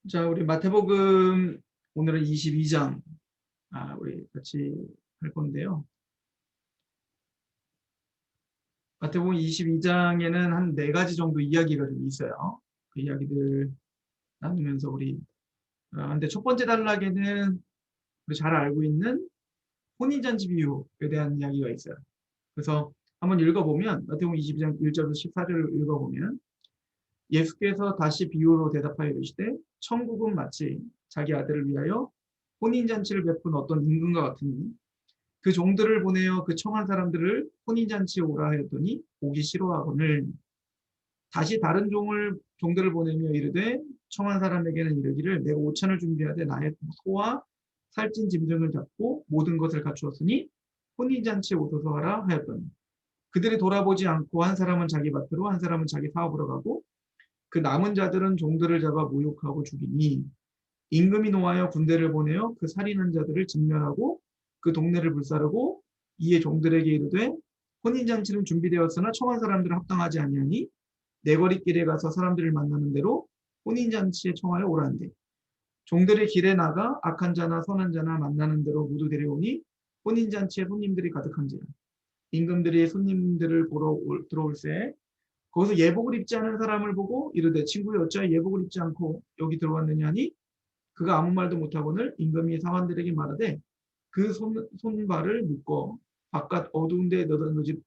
자, 우리 마태복음 오늘은 22장 우리 같이 할 건데요. 마태복음 22장에는 한 네 가지 정도 이야기가 좀 있어요. 그 이야기들 나누면서 우리 근데 첫 번째 단락에는 우리 잘 알고 있는 혼인잔치 비유에 대한 이야기가 있어요. 그래서 한번 읽어보면 마태복음 22장 1절부터 14절을 읽어보면 예수께서 다시 비유로 대답하여 이르시되 천국은 마치 자기 아들을 위하여 혼인잔치를 베푼 어떤 임금과 같으니 그 종들을 보내어 그 청한 사람들을 혼인잔치에 오라 하였더니 오기 싫어하거늘 다시 다른 종들을 보내며 이르되 청한 사람에게는 이르기를 내가 오찬을 준비하되 나의 소와 살찐 짐승을 잡고 모든 것을 갖추었으니 혼인잔치에 오소서 하라 하였더니 그들이 돌아보지 않고 한 사람은 자기 밭으로 한 사람은 자기 사업으로 가고 그 남은 자들은 종들을 잡아 모욕하고 죽이니 임금이 노하여 군대를 보내어 그 살인한 자들을 진멸하고 그 동네를 불사르고 이에 종들에게 이르되 혼인잔치는 준비되었으나 청한 사람들은 합당하지 아니하니 내거리길에 가서 사람들을 만나는 대로 혼인잔치에 청하여 오라는데 종들의 길에 나가 악한 자나 선한 자나 만나는 대로 모두 데려오니 혼인잔치에 손님들이 가득한지라 임금들이 손님들을 보러 들어올새 거기서 예복을 입지 않은 사람을 보고 이르되 친구여 어찌하여 예복을 입지 않고 여기 들어왔느냐 하니 그가 아무 말도 못하거늘 임금이 사관들에게 말하되 그 손발을 묶어 바깥 어두운 데에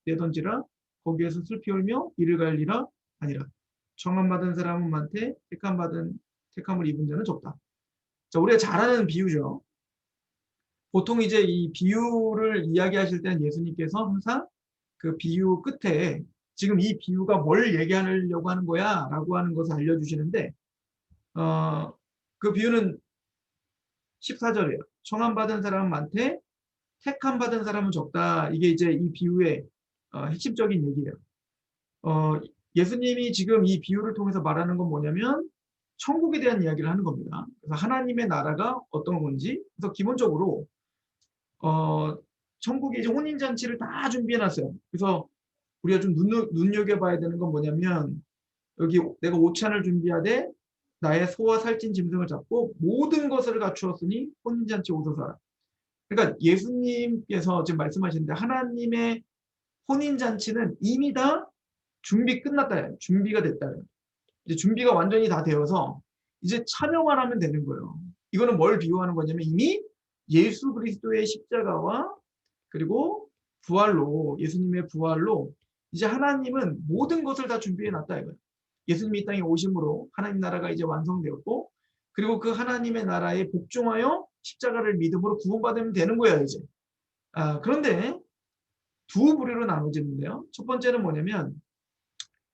내던지라 거기에서 슬피 울며 이를 갈리라 하니라. 청함 받은 사람은 많되 택함을 입은 자는 적다. 자, 우리가 잘 아는 비유죠. 보통 이제 이 비유를 이야기하실 때는 예수님께서 항상 그 비유 끝에 지금 이 비유가 뭘 얘기하려고 하는 거야 라고 하는 것을 알려주시는데 그 비유는 14절이에요. 청함 받은 사람은 많되 택함 받은 사람은 적다. 이게 이제 이 비유의 핵심적인 얘기예요. 예수님이 지금 이 비유를 통해서 말하는 건 뭐냐면 천국에 대한 이야기를 하는 겁니다. 그래서 하나님의 나라가 어떤 건지. 그래서 기본적으로 천국에 이제 혼인잔치를 다 준비해놨어요. 그래서 우리가 좀 눈여겨봐야 되는 건 뭐냐면 여기 내가 오찬을 준비하되 나의 소와 살찐 짐승을 잡고 모든 것을 갖추었으니 혼인잔치 오소서 하라. 그러니까 예수님께서 지금 말씀하시는데 하나님의 혼인잔치는 이미 다 준비 끝났다. 준비가 됐다. 이제 준비가 완전히 다 되어서 이제 참여만 하면 되는 거예요. 이거는 뭘 비유하는 거냐면 이미 예수 그리스도의 십자가와 그리고 부활로 예수님의 부활로 이제 하나님은 모든 것을 다 준비해 놨다 이거예요. 예수님이 이 땅에 오심으로 하나님 나라가 이제 완성되었고 그리고 그 하나님의 나라에 복종하여 십자가를 믿음으로 구원받으면 되는 거예요 이제. 그런데 두 부류로 나눠지는데요. 첫 번째는 뭐냐면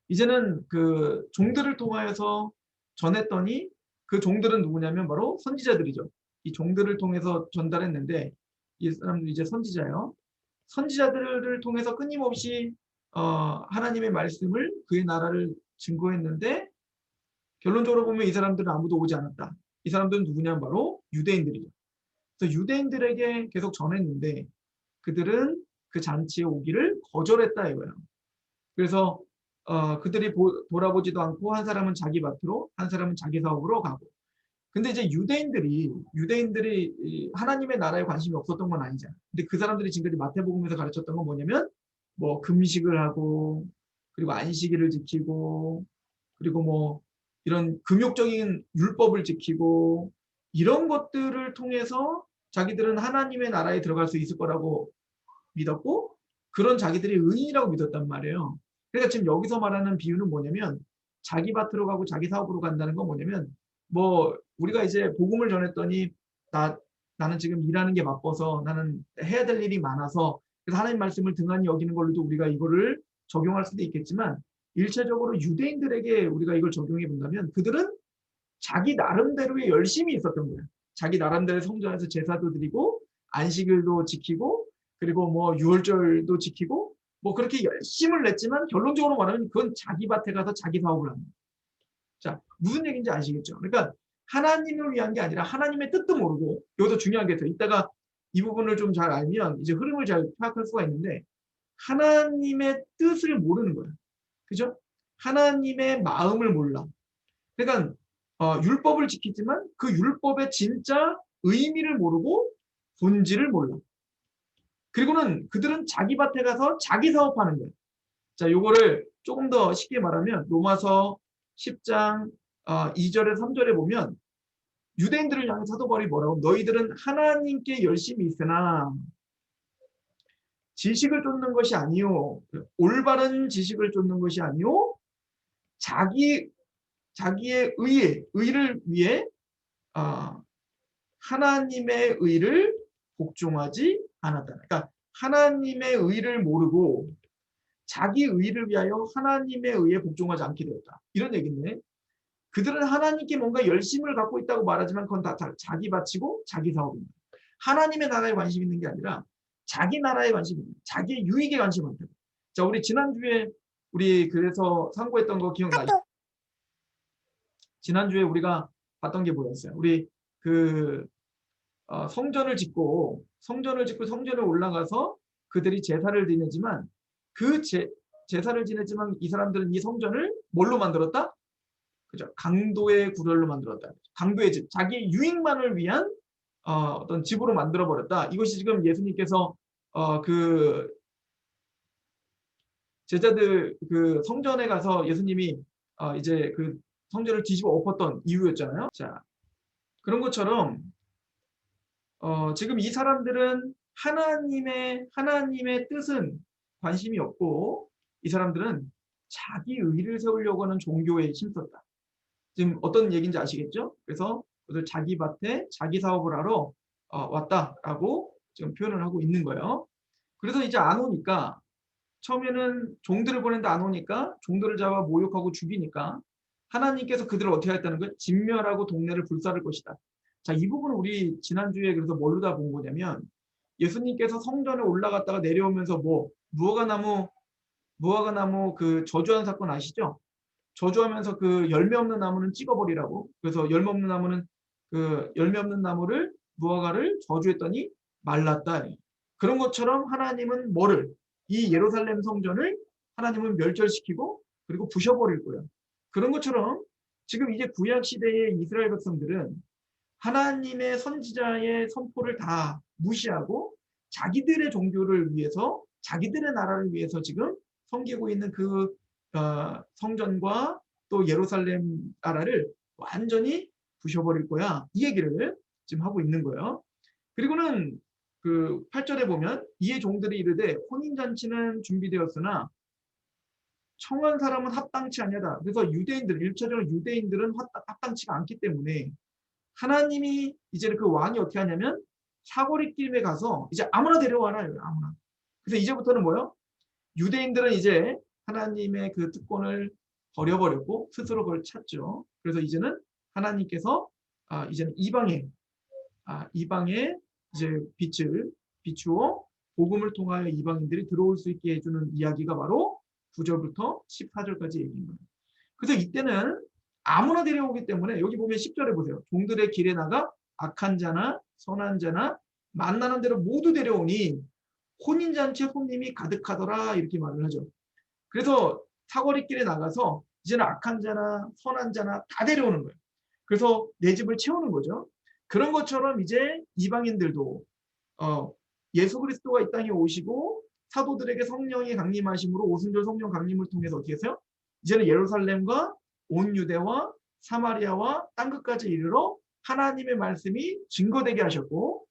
이제는 그 종들을 통하여서 전했더니 그 종들은 누구냐면 바로 선지자들이죠. 이 종들을 통해서 전달했는데 이 사람들 이제 선지자예요. 선지자들을 통해서 끊임없이 하나님의 말씀을 그의 나라를 증거했는데 결론적으로 보면 이 사람들은 아무도 오지 않았다. 이 사람들은 누구냐면 바로 유대인들이죠. 그래서 유대인들에게 계속 전했는데 그들은 그 잔치에 오기를 거절했다 이거예요. 그래서 그들이 돌아보지도 않고 한 사람은 자기 밭으로 한 사람은 자기 사업으로 가고 근데 이제 유대인들이 하나님의 나라에 관심이 없었던 건 아니잖아. 근데 그 사람들이 지금까지 마태복음에서 가르쳤던 건 뭐냐면 뭐 금식을 하고 그리고 안식일을 지키고 그리고 뭐 이런 금욕적인 율법을 지키고 이런 것들을 통해서 자기들은 하나님의 나라에 들어갈 수 있을 거라고 믿었고 그런 자기들이 의인이라고 믿었단 말이에요. 그러니까 지금 여기서 말하는 비유는 뭐냐면 자기 밭으로 가고 자기 사업으로 간다는 건 뭐냐면 뭐 우리가 이제 복음을 전했더니 나는 지금 일하는 게 바빠서 나는 해야 될 일이 많아서 그래서 하나님 말씀을 등한히 여기는 걸로도 우리가 이거를 적용할 수도 있겠지만 일차적으로 유대인들에게 우리가 이걸 적용해 본다면 그들은 자기 나름대로의 열심이 있었던 거예요. 자기 나름대로 성전에서 제사도 드리고 안식일도 지키고 그리고 뭐 유월절도 지키고 뭐 그렇게 열심을 냈지만 결론적으로 말하면 그건 자기 밭에 가서 자기 사업을 합니다. 자, 무슨 얘기인지 아시겠죠? 그러니까 하나님을 위한 게 아니라 하나님의 뜻도 모르고 여기서 중요한 게 있어요. 이따가 이 부분을 좀 잘 알면 이제 흐름을 잘 파악할 수가 있는데 하나님의 뜻을 모르는 거예요. 그죠? 하나님의 마음을 몰라. 그러니까 율법을 지키지만 그 율법의 진짜 의미를 모르고 본질을 몰라. 그리고는 그들은 자기 밭에 가서 자기 사업하는 거예요. 자, 요거를 조금 더 쉽게 말하면 로마서 10장 2절에 3절에 보면 유대인들을 향해 사도 바울이 뭐라고? 너희들은 하나님께 열심히 있으나 지식을 쫓는 것이 아니요. 올바른 지식을 쫓는 것이 아니요. 자기의 의를 위해 하나님의 의를 복종하지 않았다. 그러니까 하나님의 의를 모르고 자기 의를 위하여 하나님의 의에 복종하지 않게 되었다. 이런 얘기인데 그들은 하나님께 뭔가 열심을 갖고 있다고 말하지만 그건 다 자기 바치고 자기 사업입니다. 하나님의 나라에 관심 있는 게 아니라 자기 나라에 관심 있는 자기의 유익에 관심 많다. 자, 우리 지난주에 우리 그래서 상고했던 거 기억나죠? 지난주에 우리가 봤던 게 뭐였어요? 우리 그 성전을 짓고 성전에 올라가서 그들이 제사를 지내지만 그 제사를 지내지만 이 사람들은 이 성전을 뭘로 만들었다? 그죠? 강도의 구렬로 만들었다. 강도의 집, 자기 유익만을 위한 어떤 집으로 만들어 버렸다. 이것이 지금 예수님께서 그 제자들 그 성전에 가서 예수님이 이제 그 성전을 뒤집어 엎었던 이유였잖아요. 자, 그런 것처럼 지금 이 사람들은 하나님의 뜻은 관심이 없고 이 사람들은 자기 의를 세우려고 하는 종교에 힘썼다. 지금 어떤 얘기인지 아시겠죠? 그래서 그들 자기 밭에 자기 사업을 하러 왔다라고 지금 표현을 하고 있는 거예요. 그래서 이제 안 오니까 처음에는 종들을 보냈는데 안 오니까 종들을 잡아 모욕하고 죽이니까 하나님께서 그들을 어떻게 했다는 거예요? 진멸하고 동네를 불사를 것이다. 자, 이 부분은 우리 지난주에 그래서 뭘로 다 본 거냐면 예수님께서 성전에 올라갔다가 내려오면서 무화과나무 그 저주한 사건 아시죠? 저주하면서 그 열매 없는 나무는 찍어버리라고. 그래서 열매 없는 나무는 그 열매 없는 나무를 무화과를 저주했더니 말랐다. 그런 것처럼 하나님은 이 예루살렘 성전을 하나님은 멸절시키고 그리고 부셔버릴 거예요. 그런 것처럼 지금 이제 구약 시대의 이스라엘 백성들은 하나님의 선지자의 선포를 다 무시하고 자기들의 종교를 위해서 자기들의 나라를 위해서 지금 섬기고 있는 그 성전과 또 예루살렘 나라를 완전히 부셔버릴 거야. 이 얘기를 지금 하고 있는 거예요. 그리고는 그 8절에 보면 이의 종들이 이르되 혼인잔치는 준비되었으나 청한 사람은 합당치 아니하다. 그래서 일차적으로 유대인들은 합당치가 않기 때문에 하나님이 이제는 그 왕이 어떻게 하냐면 사거리길에 가서 이제 아무나 데려와라. 아무나. 그래서 이제부터는 뭐요? 유대인들은 이제 하나님의 그 특권을 버려버렸고 스스로 그걸 찾죠. 그래서 이제는 하나님께서 이제는 이방에 이제 빛을 비추어 복음을 통하여 이방인들이 들어올 수 있게 해주는 이야기가 바로 9절부터 14절까지 얘기인 거예요. 그래서 이때는 아무나 데려오기 때문에 여기 보면 10절에 보세요. 종들의 길에 나가 악한 자나 선한 자나 만나는 대로 모두 데려오니 혼인잔치에 혼님이 가득하더라 이렇게 말을 하죠. 그래서 사거리길에 나가서 이제는 악한 자나 선한 자나 다 데려오는 거예요. 그래서 내 집을 채우는 거죠. 그런 것처럼 이제 이방인들도 예수 그리스도가 이 땅에 오시고 사도들에게 성령이 강림하심으로 오순절 성령 강림을 통해서 어떻게 했어요? 이제는 예루살렘과 온 유대와 사마리아와 땅끝까지 이르러 하나님의 말씀이 증거되게 하셨고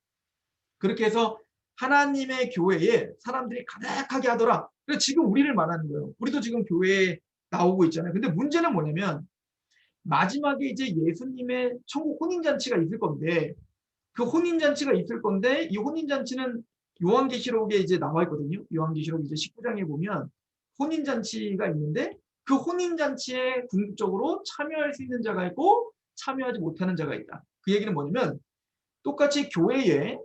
그렇게 해서 하나님의 교회에 사람들이 가득하게 하더라. 그래서 지금 우리를 말하는 거예요. 우리도 지금 교회에 나오고 있잖아요. 근데 문제는 뭐냐면 마지막에 이제 예수님의 천국 혼인잔치가 있을 건데 그 혼인잔치가 있을 건데 이 혼인잔치는 요한계시록에 이제 나와 있거든요. 요한계시록 이제 19장에 보면 혼인잔치가 있는데 그 혼인잔치에 궁극적으로 참여할 수 있는 자가 있고 참여하지 못하는 자가 있다. 그 얘기는 뭐냐면 똑같이 교회에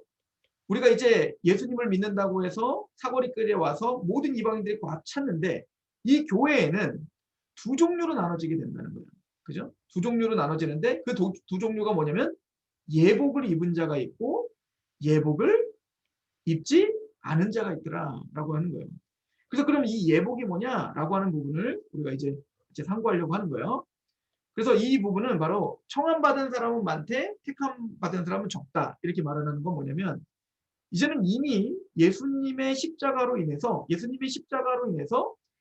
우리가 이제 예수님을 믿는다고 해서 사거리길에 와서 모든 이방인들이 꽉 찼는데 이 교회에는 두 종류로 나눠지게 된다는 거예요. 그죠? 두 종류로 나눠지는데 그 두 종류가 뭐냐면 예복을 입은 자가 있고 예복을 입지 않은 자가 있더라라고 하는 거예요. 그래서 그럼 이 예복이 뭐냐라고 하는 부분을 우리가 이제 상고하려고 하는 거예요. 그래서 이 부분은 바로 청함받은 사람은 많되 택함받은 사람은 적다. 이렇게 말하는 건 뭐냐면 이제는 이미 예수님의 십자가로 인해서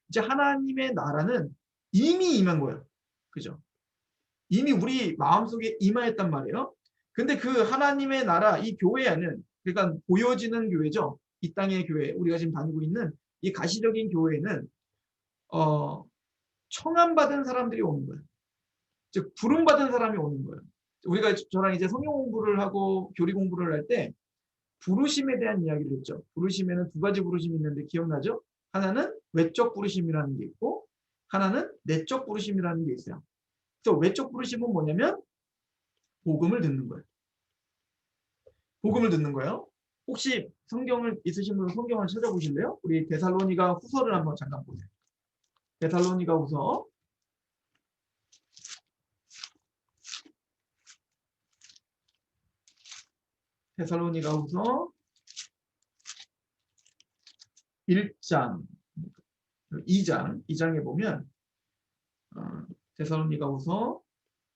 이제 하나님의 나라는 이미 임한 거예요. 그죠? 이미 우리 마음속에 임하였단 말이에요. 근데 그 하나님의 나라, 이 교회에는, 그러니까 보여지는 교회죠. 이 땅의 교회, 우리가 지금 다니고 있는 이 가시적인 교회에는 청함받은 사람들이 오는 거예요. 즉 부름받은 사람이 오는 거예요. 우리가 저랑 이제 성경 공부를 하고 교리 공부를 할 때 부르심에 대한 이야기를 했죠. 부르심에는 두 가지 부르심이 있는데 기억나죠? 하나는 외적 부르심이라는 게 있고 하나는 내적 부르심이라는 게 있어요. 그래서 외적 부르심은 뭐냐면 복음을 듣는 거예요. 복음을 듣는 거예요. 혹시 성경을 있으신 분은 성경을 찾아보실래요? 우리 데살로니가 후서를 한번 잠깐 보세요. 데살로니가 후서 1장, 2장에 보면 데살로니가후서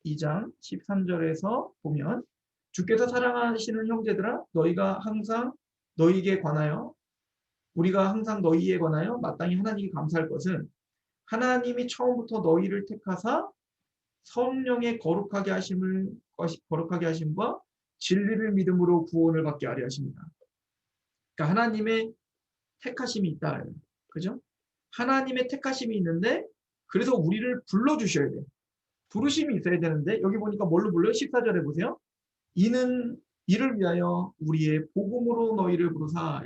2장 13절에서 보면 주께서 사랑하시는 형제들아 너희가 항상 너희에게 관하여 우리가 항상 너희에 관하여 마땅히 하나님께 감사할 것은 하나님이 처음부터 너희를 택하사 성령의 거룩하게 하심과 진리를 믿음으로 구원을 받게 하려 하십니다. 그러니까 하나님의 택하심이 있다. 그죠? 하나님의 택하심이 있는데 그래서 우리를 불러주셔야 돼요. 부르심이 있어야 되는데 여기 보니까 뭘로 불러요? 14절에 보세요. 이를 위하여 우리의 복음으로 너희를 부르사.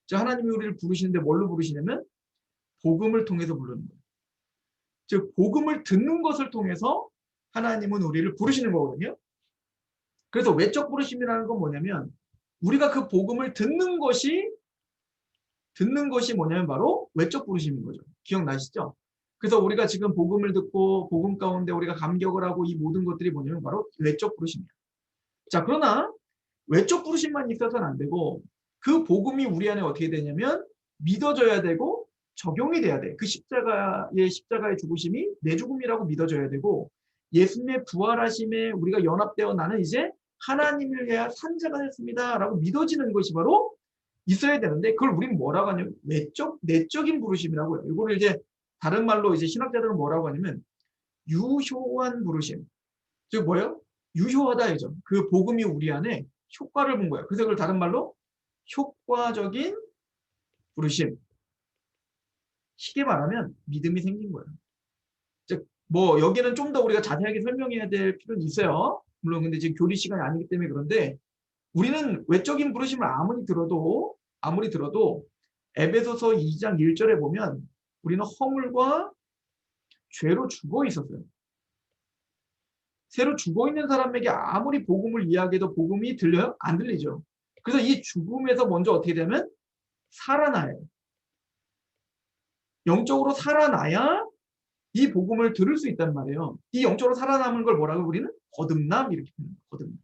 즉 하나님이 우리를 부르시는데 뭘로 부르시냐면 복음을 통해서 부르는 거예요. 즉 복음을 듣는 것을 통해서 하나님은 우리를 부르시는 거거든요. 그래서 외적 부르심이라는 건 뭐냐면 우리가 그 복음을 듣는 것이 뭐냐면 바로 외적 부르심인 거죠. 기억나시죠? 그래서 우리가 지금 복음을 듣고 복음 가운데 우리가 감격을 하고 이 모든 것들이 뭐냐면 바로 외적 부르심이에요. 자, 그러나 외적 부르심만 있어서는 안 되고 그 복음이 우리 안에 어떻게 되냐면 믿어져야 되고 적용이 돼야 돼. 그 십자가의 죽으심이 내 죽음이라고 믿어져야 되고 예수님의 부활하심에 우리가 연합되어 나는 이제 하나님을 위하여 산 자가 됐습니다. 라고 믿어지는 것이 바로 있어야 되는데 그걸 우리는 뭐라고 하냐면 내적인 부르심이라고 해요. 이거를 이제 다른 말로 이제 신학자들은 뭐라고 하냐면 유효한 부르심. 즉 뭐예요? 유효하다 이죠. 그 복음이 우리 안에 효과를 본 거예요. 그래서 그걸 다른 말로 효과적인 부르심. 쉽게 말하면 믿음이 생긴 거예요. 즉 뭐 여기는 좀 더 우리가 자세하게 설명해야 될 필요는 있어요. 물론 근데 지금 교리 시간이 아니기 때문에 그런데 우리는 외적인 부르심을 아무리 들어도 에베소서 2장 1절에 보면 우리는 허물과 죄로 죽어 있었어요. 새로 죽어 있는 사람에게 아무리 복음을 이야기해도 복음이 들려요? 안 들리죠. 그래서 이 죽음에서 먼저 어떻게 되면 살아나요. 영적으로 살아나야 이 복음을 들을 수 있단 말이에요. 이 영적으로 살아남은 걸 뭐라고 우리는 거듭남 이렇게 표현해요. 거듭남.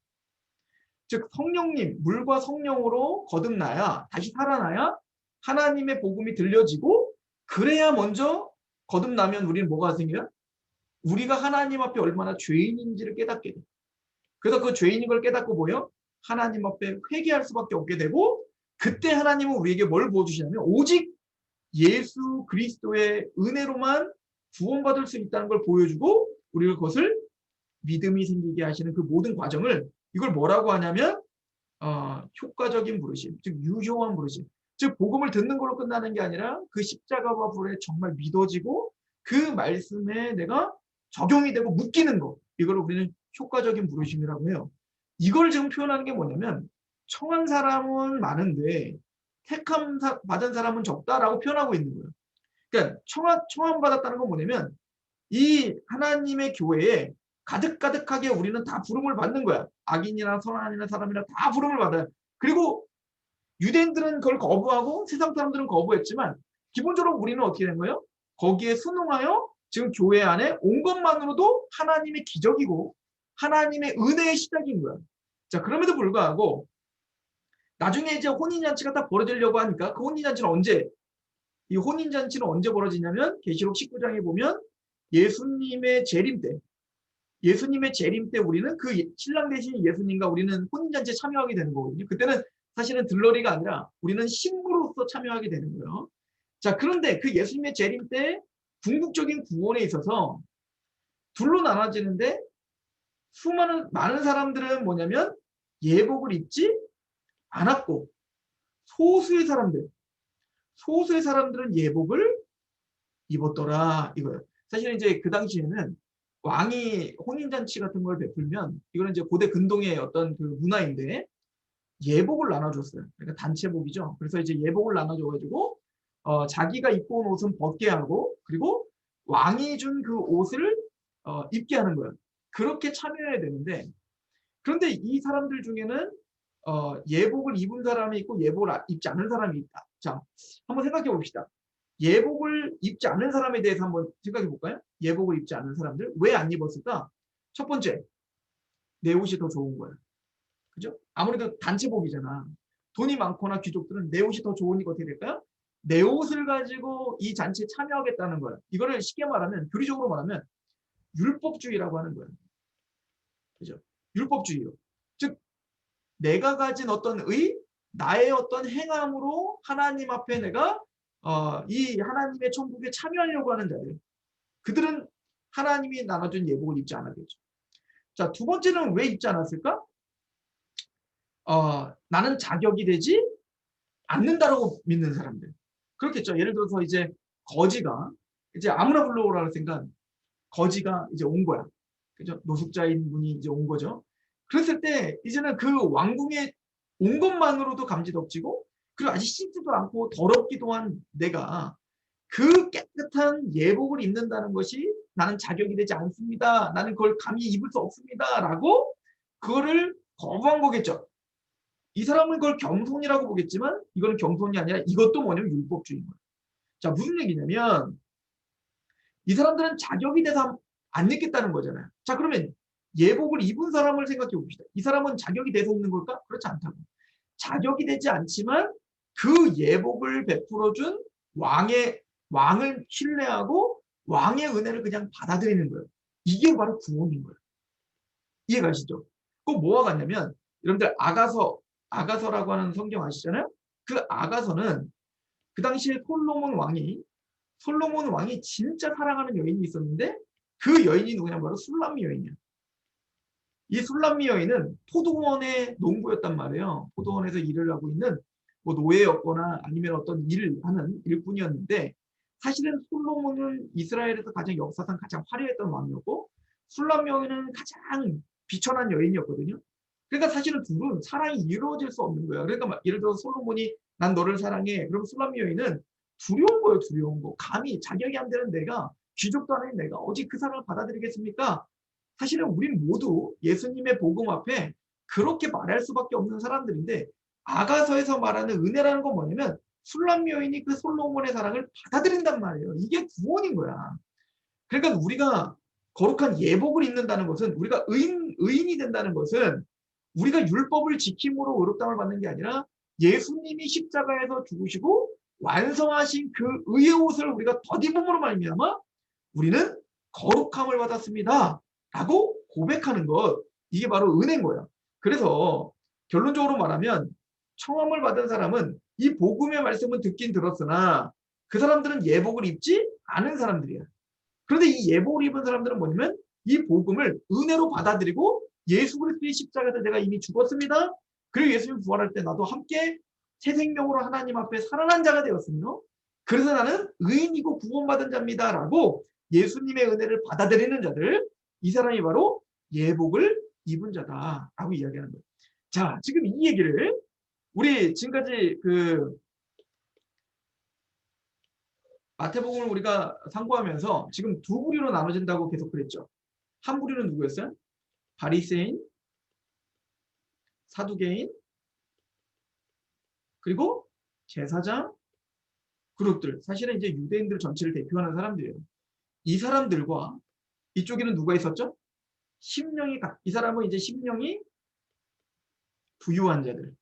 즉 성령님, 물과 성령으로 거듭나야 다시 살아나야 하나님의 복음이 들려지고 그래야 먼저 거듭나면 우리는 뭐가 생겨요? 우리가 하나님 앞에 얼마나 죄인인지를 깨닫게 돼요. 그래서 그 죄인인 걸 깨닫고 뭐예요? 하나님 앞에 회개할 수밖에 없게 되고 그때 하나님은 우리에게 뭘 보여주시냐면 오직 예수 그리스도의 은혜로만 구원받을 수 있다는 걸 보여주고 우리가 그것을 믿음이 생기게 하시는 그 모든 과정을 이걸 뭐라고 하냐면 효과적인 부르심, 즉 유효한 부르심. 즉 복음을 듣는 걸로 끝나는 게 아니라 그 십자가와 불에 정말 믿어지고 그 말씀에 내가 적용이 되고 묶이는 거. 이걸 우리는 효과적인 부르심이라고 해요. 이걸 지금 표현하는 게 뭐냐면 청한 사람은 많은데 택함 받은 사람은 적다라고 표현하고 있는 거예요. 그러니까 청함 받았다는 건 뭐냐면 이 하나님의 교회에 가득가득하게 우리는 다 부름을 받는 거야. 악인이나 선한이나 사람이나 다 부름을 받아요. 그리고 유대인들은 그걸 거부하고 세상 사람들은 거부했지만 기본적으로 우리는 어떻게 된 거예요? 거기에 순응하여 지금 교회 안에 온 것만으로도 하나님의 기적이고 하나님의 은혜의 시작인 거야. 자, 그럼에도 불구하고 나중에 이제 혼인잔치가 다 벌어지려고 하니까 그 혼인잔치는 언제 벌어지냐면 계시록 19장에 보면 예수님의 재림 때 예수님의 재림 때 우리는 그 신랑 대신 예수님과 우리는 혼인잔치에 참여하게 되는 거거든요. 그때는 사실은 들러리가 아니라 우리는 신부로서 참여하게 되는 거예요. 자, 그런데 그 예수님의 재림 때 궁극적인 구원에 있어서 둘로 나눠지는데 많은 사람들은 뭐냐면 예복을 입지 않았고 소수의 사람들은 예복을 입었더라 이거예요. 사실은 이제 그 당시에는 왕이 혼인잔치 같은 걸 베풀면 이거는 이제 고대 근동의 어떤 그 문화인데 예복을 나눠줬어요. 그러니까 단체복이죠. 그래서 이제 예복을 나눠줘가지고 자기가 입고 온 옷은 벗게 하고 그리고 왕이 준 그 옷을 입게 하는 거예요. 그렇게 참여해야 되는데 그런데 이 사람들 중에는 예복을 입은 사람이 있고 예복을 입지 않은 사람이 있다. 자, 한번 생각해 봅시다. 예복을 입지 않는 사람에 대해서 한번 생각해 볼까요? 예복을 입지 않는 사람들 왜 안 입었을까? 첫 번째, 내 옷이 더 좋은 거예요. 그죠? 아무래도 단체복이잖아. 돈이 많거나 귀족들은 내 옷이 더 좋으니까 어떻게 될까요? 내 옷을 가지고 이 잔치에 참여하겠다는 거예요. 이거를 쉽게 말하면 교리적으로 말하면 율법주의라고 하는 거예요. 그죠? 율법주의요. 즉 내가 가진 어떤 나의 어떤 행함으로 하나님 앞에 내가 이 하나님의 천국에 참여하려고 하는 자들, 그들은 하나님이 나눠준 예복을 입지 않았겠죠. 자, 두 번째는 왜 입지 않았을까? 나는 자격이 되지 않는다라고 믿는 사람들. 그렇겠죠. 예를 들어서 이제 거지가 이제 아무나 불러오라는 생각, 거지가 이제 온 거야. 그죠? 노숙자인 분이 이제 온 거죠. 그랬을 때 이제는 그 왕궁에 온 것만으로도 감지덕지고 그리고 아직 씻지도 않고 더럽기도 한 내가 그 깨끗한 예복을 입는다는 것이 나는 자격이 되지 않습니다. 나는 그걸 감히 입을 수 없습니다. 라고 그거를 거부한 거겠죠. 이 사람은 그걸 겸손이라고 보겠지만 이거는 겸손이 아니라 이것도 뭐냐면 율법주의인 거예요. 자, 무슨 얘기냐면 이 사람들은 자격이 돼서 안 입겠다는 거잖아요. 자, 그러면 예복을 입은 사람을 생각해 봅시다. 이 사람은 자격이 돼서 입는 걸까? 그렇지 않다고. 자격이 되지 않지만 그 예복을 베풀어준 왕을 신뢰하고 왕의 은혜를 그냥 받아들이는 거예요. 이게 바로 구원인 거예요. 이해가시죠? 꼭 뭐와 같냐면 여러분들 아가서라고 하는 성경 아시잖아요? 그 아가서는 그 당시에 솔로몬 왕이 진짜 사랑하는 여인이 있었는데 그 여인이 누구냐 바로 술람미 여인이야. 이 술람미 여인은 포도원의 농부였단 말이에요. 포도원에서 일을 하고 있는 뭐 노예였거나 아니면 어떤 일을 하는 일꾼이었는데 사실은 솔로몬은 이스라엘에서 가장 역사상 가장 화려했던 왕이었고 술람미 여인은 가장 비천한 여인이었거든요. 그러니까 사실은 둘은 사랑이 이루어질 수 없는 거야. 그러니까 예를 들어서 솔로몬이 난 너를 사랑해. 그럼 술람미 여인은 두려운 거예요. 두려운 거. 감히 자격이 안 되는 내가 귀족도 아닌 내가 어찌 그 사랑을 받아들이겠습니까? 사실은 우리는 모두 예수님의 복음 앞에 그렇게 말할 수밖에 없는 사람들인데 아가서에서 말하는 은혜라는 건 뭐냐면 술람 여인이 그 솔로몬의 사랑을 받아들인단 말이에요. 이게 구원인 거야. 그러니까 우리가 거룩한 예복을 입는다는 것은 우리가 의인이 된다는 것은 우리가 율법을 지킴으로 의롭다함을 받는 게 아니라 예수님이 십자가에서 죽으시고 완성하신 그 의의 옷을 우리가 덧입음으로 말미암아 우리는 거룩함을 받았습니다. 라고 고백하는 것, 이게 바로 은혜인 거예요. 그래서 결론적으로 말하면 청함을 받은 사람은 이 복음의 말씀은 듣긴 들었으나 그 사람들은 예복을 입지 않은 사람들이야. 그런데 이 예복을 입은 사람들은 뭐냐면 이 복음을 은혜로 받아들이고 예수 그리스도의 십자가에서 내가 이미 죽었습니다. 그리고 예수님 부활할 때 나도 함께 새 생명으로 하나님 앞에 살아난 자가 되었으며 그래서 나는 의인이고 구원받은 자입니다. 라고 예수님의 은혜를 받아들이는 자들, 이 사람이 바로 예복을 입은 자다라고 이야기하는 거예요. 자, 지금 이 얘기를 우리 지금까지 그 마태복음을 우리가 상고하면서 지금 두 부류로 나눠진다고 계속 그랬죠. 한 부류는 누구였어요? 바리새인, 사두개인, 그리고 제사장 그룹들. 사실은 이제 유대인들 전체를 대표하는 사람들이에요. 이 사람들과 이쪽에는 누가 있었죠? 이 사람은 이제 심령이 부유한 자들.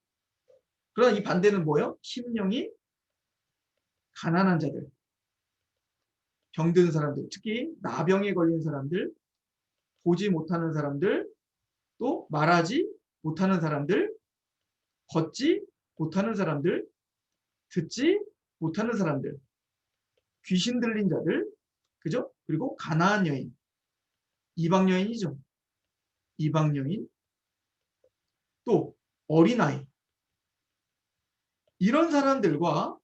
그러나 이 반대는 뭐예요? 심령이 가난한 자들. 병든 사람들, 특히 나병에 걸린 사람들, 보지 못하는 사람들, 또 말하지 못하는 사람들, 걷지 못하는 사람들, 듣지 못하는 사람들, 귀신 들린 자들, 그죠? 그리고 가나안 여인, 이방 여인이죠. 이방 여인, 또 어린아이, 이런 사람들과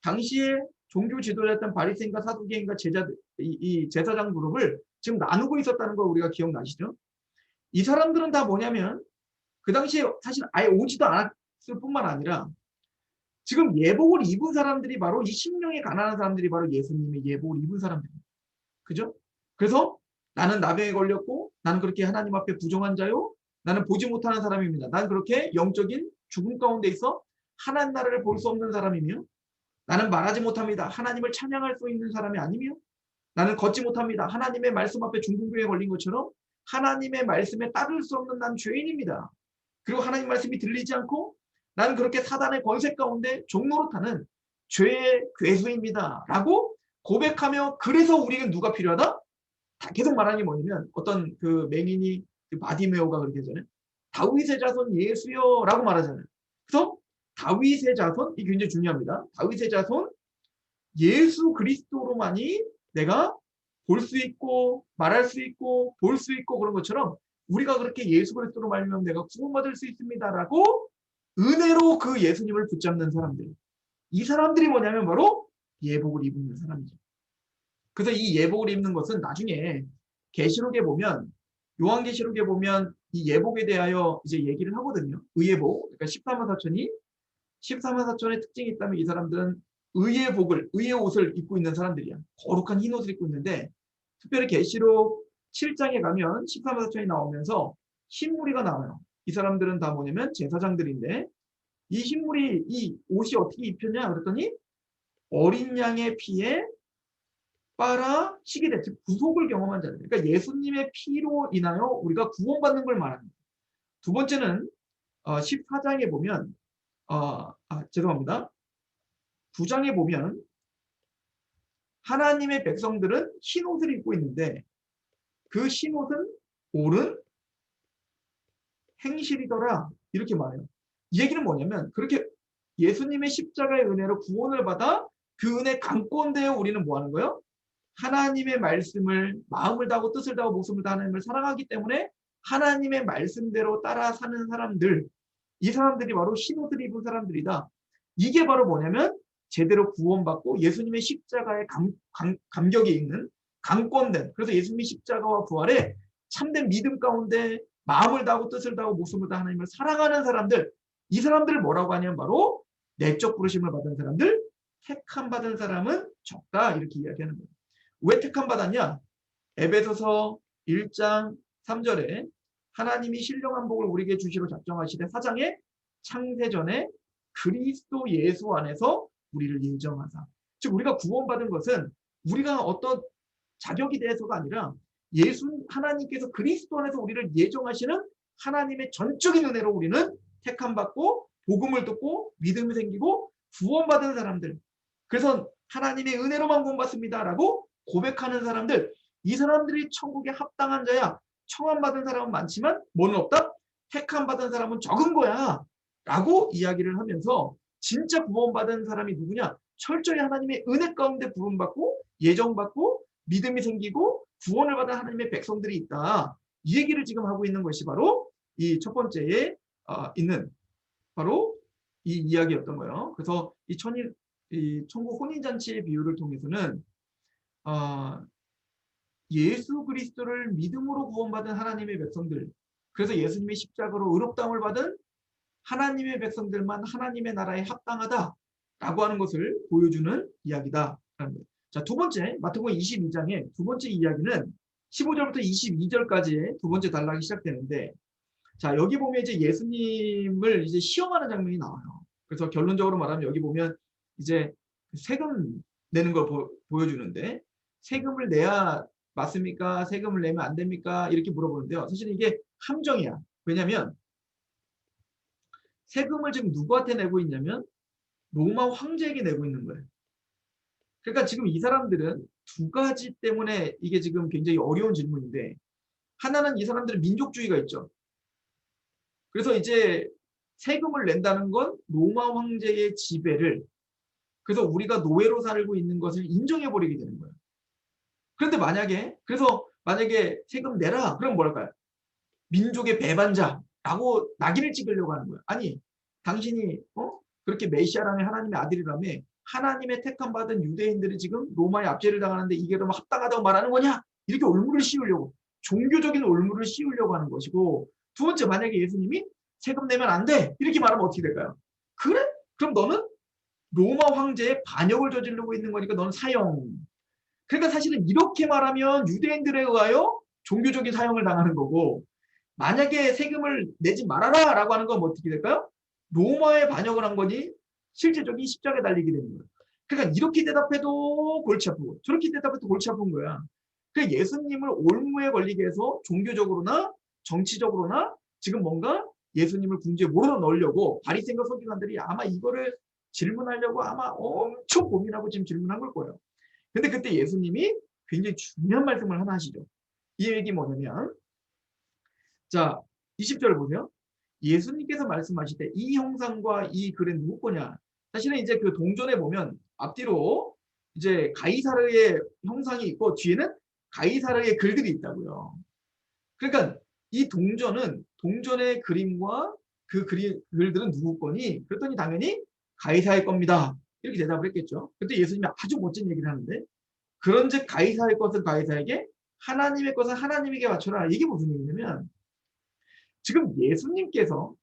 당시에 종교 지도자였던 바리새인과 사두개인과 제자들, 이 제사장 그룹을 지금 나누고 있었다는 걸 우리가 기억나시죠? 이 사람들은 다 뭐냐면 그 당시에 사실 아예 오지도 않았을 뿐만 아니라 지금 예복을 입은 사람들이 바로 이 심령이 가난한 사람들이 바로 예수님의 예복을 입은 사람들입니다. 그죠? 그래서 나는 나병에 걸렸고 나는 그렇게 하나님 앞에 부정한 자요. 나는 보지 못하는 사람입니다. 나는 그렇게 영적인 죽음 가운데 있어 하나님 나라를 볼 수 없는 사람이며 나는 말하지 못합니다. 하나님을 찬양할 수 있는 사람이 아니며 나는 걷지 못합니다. 하나님의 말씀 앞에 중풍병에 걸린 것처럼 하나님의 말씀에 따를 수 없는 난 죄인입니다. 그리고 하나님 말씀이 들리지 않고 나는 그렇게 사단의 권세 가운데 종노릇하는 죄의 괴수입니다. 라고 고백하며 그래서 우리는 누가 필요하다? 계속 말하는 게 뭐냐면 어떤 그 맹인이 그 바디메오가 그렇게 하잖아요. 다윗의 자손 예수여 라고 말하잖아요. 그래서 다윗의 자손, 이게 굉장히 중요합니다. 다윗의 자손 예수 그리스도로만이 내가 볼 수 있고 말할 수 있고 볼 수 있고 그런 것처럼 우리가 그렇게 예수 그리스도로 말미암아 내가 구원받을 수 있습니다라고 은혜로 그 예수님을 붙잡는 사람들. 이 사람들이 뭐냐면 바로 예복을 입는 사람이죠. 그래서 이 예복을 입는 것은 나중에 계시록에 보면 요한계시록에 보면 이 예복에 대하여 이제 얘기를 하거든요. 의예복. 그러니까 14만 4천이 14만 4천의 특징이 있다면 이 사람들은 의의 복을, 의의 옷을 입고 있는 사람들이야. 거룩한 흰 옷을 입고 있는데 특별히 계시록 7장에 가면 14만 4천이 나오면서 흰무리가 나와요. 이 사람들은 다 뭐냐면 제사장들인데 이 흰무리, 이 옷이 어떻게 입혔냐 그랬더니 어린 양의 피에 빨아 시게 된, 즉 구속을 경험한 자들. 그러니까 예수님의 피로 인하여 우리가 구원받는 걸 말합니다. 두 번째는 14장에 보면 죄송합니다. 9장에 보면 하나님의 백성들은 흰 옷을 입고 있는데 그 흰 옷은 옳은 행실이더라 이렇게 말해요. 이 얘기는 뭐냐면 그렇게 예수님의 십자가의 은혜로 구원을 받아 그 은혜 강권되어 우리는 뭐 하는 거예요? 하나님의 말씀을 마음을 다하고 뜻을 다하고 목숨을 다하고 하나님을 사랑하기 때문에 하나님의 말씀대로 따라 사는 사람들, 이 사람들이 바로 흰 옷을 입은 사람들이다. 이게 바로 뭐냐면 제대로 구원받고 예수님의 십자가의 감격이 있는 강권된, 그래서 예수님의 십자가와 부활에 참된 믿음 가운데 마음을 다하고 뜻을 다하고 목숨을 다하고 하나님을 사랑하는 사람들, 이 사람들을 뭐라고 하냐면 바로 내적 부르심을 받은 사람들, 택함 받은 사람은 적다 이렇게 이야기하는 거예요. 왜 택함 받았냐? 에베소서 1장 3절에 하나님이 신령한 복을 우리에게 주시러 작정하시되 4장에 창세전에 그리스도 예수 안에서 우리를 인정하사. 즉 우리가 구원받은 것은 우리가 어떤 자격이 대해서가 아니라 예수 하나님께서 그리스도 안에서 우리를 예정하시는 하나님의 전적인 은혜로 우리는 택함 받고 복음을 듣고 믿음이 생기고 구원받은 사람들. 그래서 하나님의 은혜로만 구원받습니다라고 고백하는 사람들, 이 사람들이 천국에 합당한 자야. 청함받은 사람은 많지만 뭐는 없다? 택함받은 사람은 적은 거야 라고 이야기를 하면서 진짜 구원받은 사람이 누구냐? 철저히 하나님의 은혜 가운데 부름받고 예정받고 믿음이 생기고 구원을 받은 하나님의 백성들이 있다. 이 얘기를 지금 하고 있는 것이 바로 이 첫 번째에 있는 바로 이 이야기였던 거예요. 그래서 이 천국 혼인잔치의 비유를 통해서는 예수 그리스도를 믿음으로 구원받은 하나님의 백성들, 그래서 예수님의 십자가로 의롭다함을 받은 하나님의 백성들만 하나님의 나라에 합당하다라고 하는 것을 보여주는 이야기다. 자, 두 번째, 마태복음 22장의 두 번째 이야기는 15절부터 22절까지의 두 번째 단락이 시작되는데, 자, 여기 보면 이제 예수님을 이제 시험하는 장면이 나와요. 그래서 결론적으로 말하면 여기 보면 이제 세금 내는 걸 보여주는데, 세금을 내야 맞습니까? 세금을 내면 안 됩니까? 이렇게 물어보는데요. 사실 이게 함정이야. 왜냐하면 세금을 지금 누구한테 내고 있냐면 로마 황제에게 내고 있는 거예요. 그러니까 지금 이 사람들은 두 가지 때문에 이게 지금 굉장히 어려운 질문인데, 하나는 이 사람들은 민족주의가 있죠. 그래서 이제 세금을 낸다는 건 로마 황제의 지배를, 그래서 우리가 노예로 살고 있는 것을 인정해버리게 되는 거예요. 그런데 만약에 세금 내라, 그럼 뭐랄까요? 민족의 배반자라고 낙인을 찍으려고 하는 거예요. 아니, 당신이 그렇게 메시아라는 하나님의 아들이라며 하나님의 택함 받은 유대인들이 지금 로마의 압제를 당하는데 이게 그러면 합당하다고 말하는 거냐? 이렇게 올무를 씌우려고, 종교적인 올무를 씌우려고 하는 것이고, 두 번째, 만약에 예수님이 세금 내면 안 돼, 이렇게 말하면 어떻게 될까요? 그래? 그럼 너는 로마 황제의 반역을 저지르고 있는 거니까 너는 사형. 그러니까 사실은 이렇게 말하면 유대인들에 의하여 종교적인 사형을 당하는 거고, 만약에 세금을 내지 말아라 라고 하는 건 뭐 어떻게 될까요? 로마에 반역을 한 거니 실제적인 십자가에 달리게 되는 거예요. 그러니까 이렇게 대답해도 골치 아프고 저렇게 대답해도 골치 아픈 거야. 그러니까 예수님을 올무에 걸리게 해서 종교적으로나 정치적으로나 지금 뭔가 예수님을 궁지에 몰아넣으려고 바리새인과 서기관들이 아마 이거를 질문하려고 아마 엄청 고민하고 지금 질문한 걸 거예요. 근데 그때 예수님이 굉장히 중요한 말씀을 하나 하시죠. 이 얘기 뭐냐면, 자, 20절 보세요. 예수님께서 말씀하실 때 이 형상과 이 글은 누구 거냐? 사실은 이제 그 동전에 보면 앞뒤로 이제 가이사르의 형상이 있고 뒤에는 가이사르의 글들이 있다고요. 그러니까 이 동전의 그림과 그 글들은 누구 거니? 그랬더니 당연히 가이사의 겁니다. 이렇게 대답을 했겠죠. 그때 예수님이 아주 멋진 얘기를 하는데, 그런즉 가이사의 것은 가이사에게, 하나님의 것은 하나님에게 바쳐라. 이게 무슨 얘기냐면, 지금 예수님께서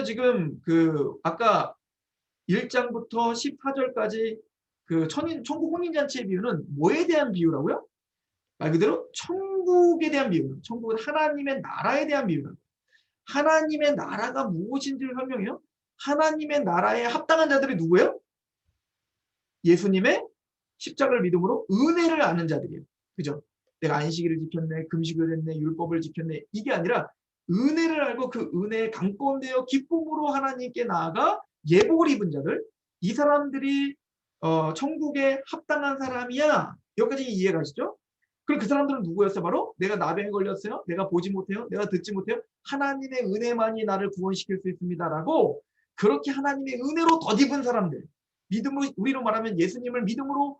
지금 그 아까 1장부터 14절까지 그 천국 혼인잔치의 비유는 뭐에 대한 비유라고요? 말 그대로 천국에 대한 비유. 천국은 하나님의 나라에 대한 비유라고. 하나님의 나라가 무엇인지를 설명해요. 하나님의 나라에 합당한 자들이 누구예요? 예수님의 십자가를 믿음으로 은혜를 아는 자들이에요. 그죠? 내가 안식일을 지켰네, 금식을 했네, 율법을 지켰네, 이게 아니라 은혜를 알고 그 은혜에 강권되어 기쁨으로 하나님께 나아가 예복을 입은 자들, 이 사람들이 천국에 합당한 사람이야. 여기까지 이해 가시죠? 그럼 그 사람들은 누구였어요? 바로 내가 나병에 걸렸어요, 내가 보지 못해요, 내가 듣지 못해요, 하나님의 은혜만이 나를 구원시킬 수 있습니다라고, 그렇게 하나님의 은혜로 덧입은 사람들, 믿음으로, 우리로 말하면 예수님을 믿음으로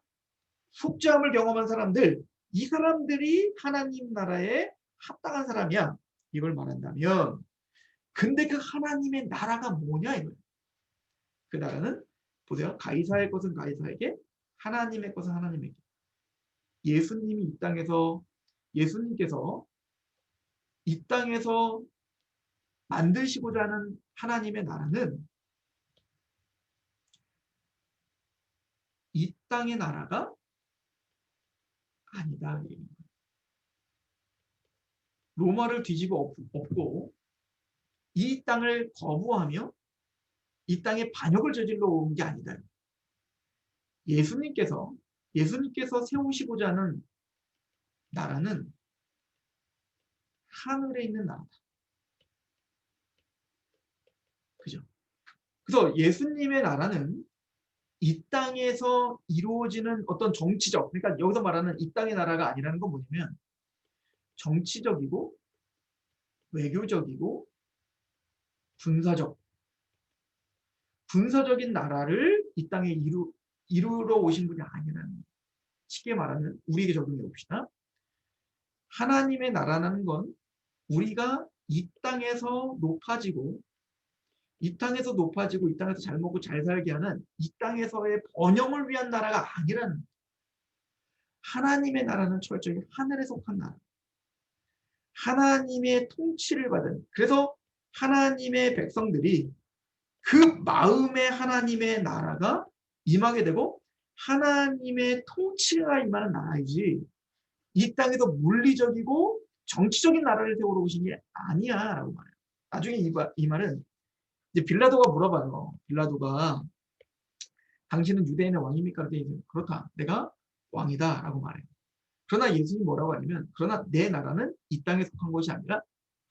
속죄함을 경험한 사람들, 이 사람들이 하나님 나라에 합당한 사람이야. 이걸 말한다면, 근데 그 하나님의 나라가 뭐냐 이거예요. 그 나라는 보세요. 가이사의 것은 가이사에게, 하나님의 것은 하나님에게. 예수님께서 이 땅에서 만드시고자 하는 하나님의 나라는 이 땅의 나라가 아니다. 로마를 뒤집어 엎고 이 땅을 거부하며 이 땅에 반역을 저질러 온 게 아니다. 예수님께서 세우시고자 하는 나라는 하늘에 있는 나라다. 그죠? 그래서 예수님의 나라는 이 땅에서 이루어지는 어떤 정치적, 그러니까 여기서 말하는 이 땅의 나라가 아니라는 건 뭐냐면 정치적이고 외교적이고 군사적인 나라를 이 땅에 이루러 오신 분이 아니라는 거예요. 쉽게 말하면 우리에게 적용해 봅시다. 하나님의 나라라는 건 우리가 이 땅에서 높아지고 이 땅에서 잘 먹고 잘 살게 하는 이 땅에서의 번영을 위한 나라가 아니라는 거예요. 하나님의 나라는 철저히 하늘에 속한 나라. 하나님의 통치를 받은, 그래서 하나님의 백성들이 그 마음에 하나님의 나라가 임하게 되고 하나님의 통치가 임하는 나라이지, 이 땅에서 물리적이고 정치적인 나라를 세우러 오신 게 아니야 라고 말해요. 나중에 이 말은 이제 빌라도가 물어봐요. 빌라도가 당신은 유대인의 왕입니까? 그렇다. 내가 왕이다 라고 말해요. 그러나 예수님이 뭐라고 하냐면, 그러나 내 나라는 이 땅에 속한 것이 아니라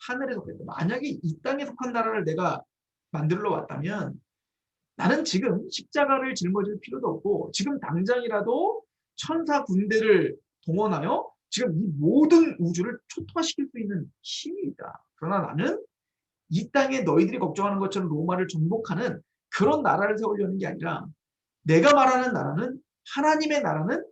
하늘에 속했다. 만약에 이 땅에 속한 나라를 내가 만들러 왔다면 나는 지금 십자가를 짊어질 필요도 없고 지금 당장이라도 천사 군대를 동원하여 지금 이 모든 우주를 초토화시킬 수 있는 힘이 있다. 그러나 나는 이 땅에 너희들이 걱정하는 것처럼 로마를 정복하는 그런 나라를 세우려는 게 아니라 내가 말하는 나라는 하나님의 나라는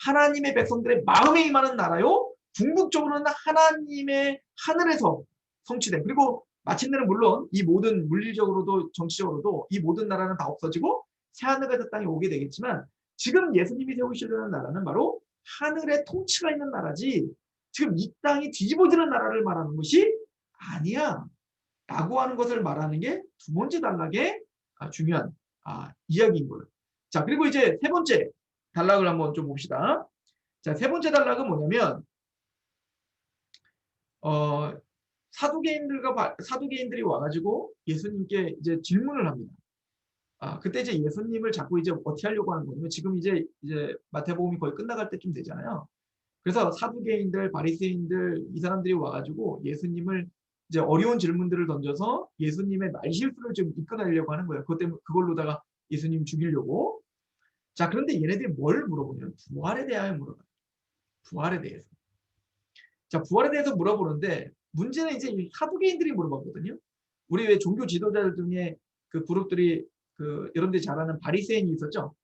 하나님의 백성들의 마음에 임하는 나라요. 궁극적으로는 하나님의 하늘에서 성취된 그리고 마침내는 물론 이 모든 물리적으로도 정치적으로도 이 모든 나라는 다 없어지고 새하늘과 땅에 오게 되겠지만 지금 예수님이 세우시려는 나라는 바로 하늘의 통치가 있는 나라지 지금 이 땅이 뒤집어지는 나라를 말하는 것이 아니야 라고 하는 것을 말하는 게 두 번째 단락의 중요한 이야기인 거예요. 자, 그리고 이제 세 번째 단락을 한번 좀 봅시다. 자, 세 번째 단락은 뭐냐면 사두개인들이 와가지고 예수님께 이제 질문을 합니다. 그때 이제 예수님을 자꾸 이제 어떻게 하려고 하는 거냐면 지금 이제 마태복음이 거의 끝나갈 때쯤 되잖아요. 그래서 사두개인들, 바리새인들 이 사람들이 와가지고 예수님을 이제 어려운 질문들을 던져서 예수님의 말실수를 좀 이끌어내려고 하는 거예요. 그것 때문에 그걸로다가 예수님 죽이려고. 자, 그런데 얘네들이 뭘 물어보냐면 부활에 대하여 물어봐요. 부활에 대해서. 자, 부활에 대해서 물어보는데 문제는 이제 이 사두개인들이 물어봤거든요. 우리 왜 종교 지도자들 중에 그 그룹들이 여러분들이 잘 아는 바리새인이 있었죠.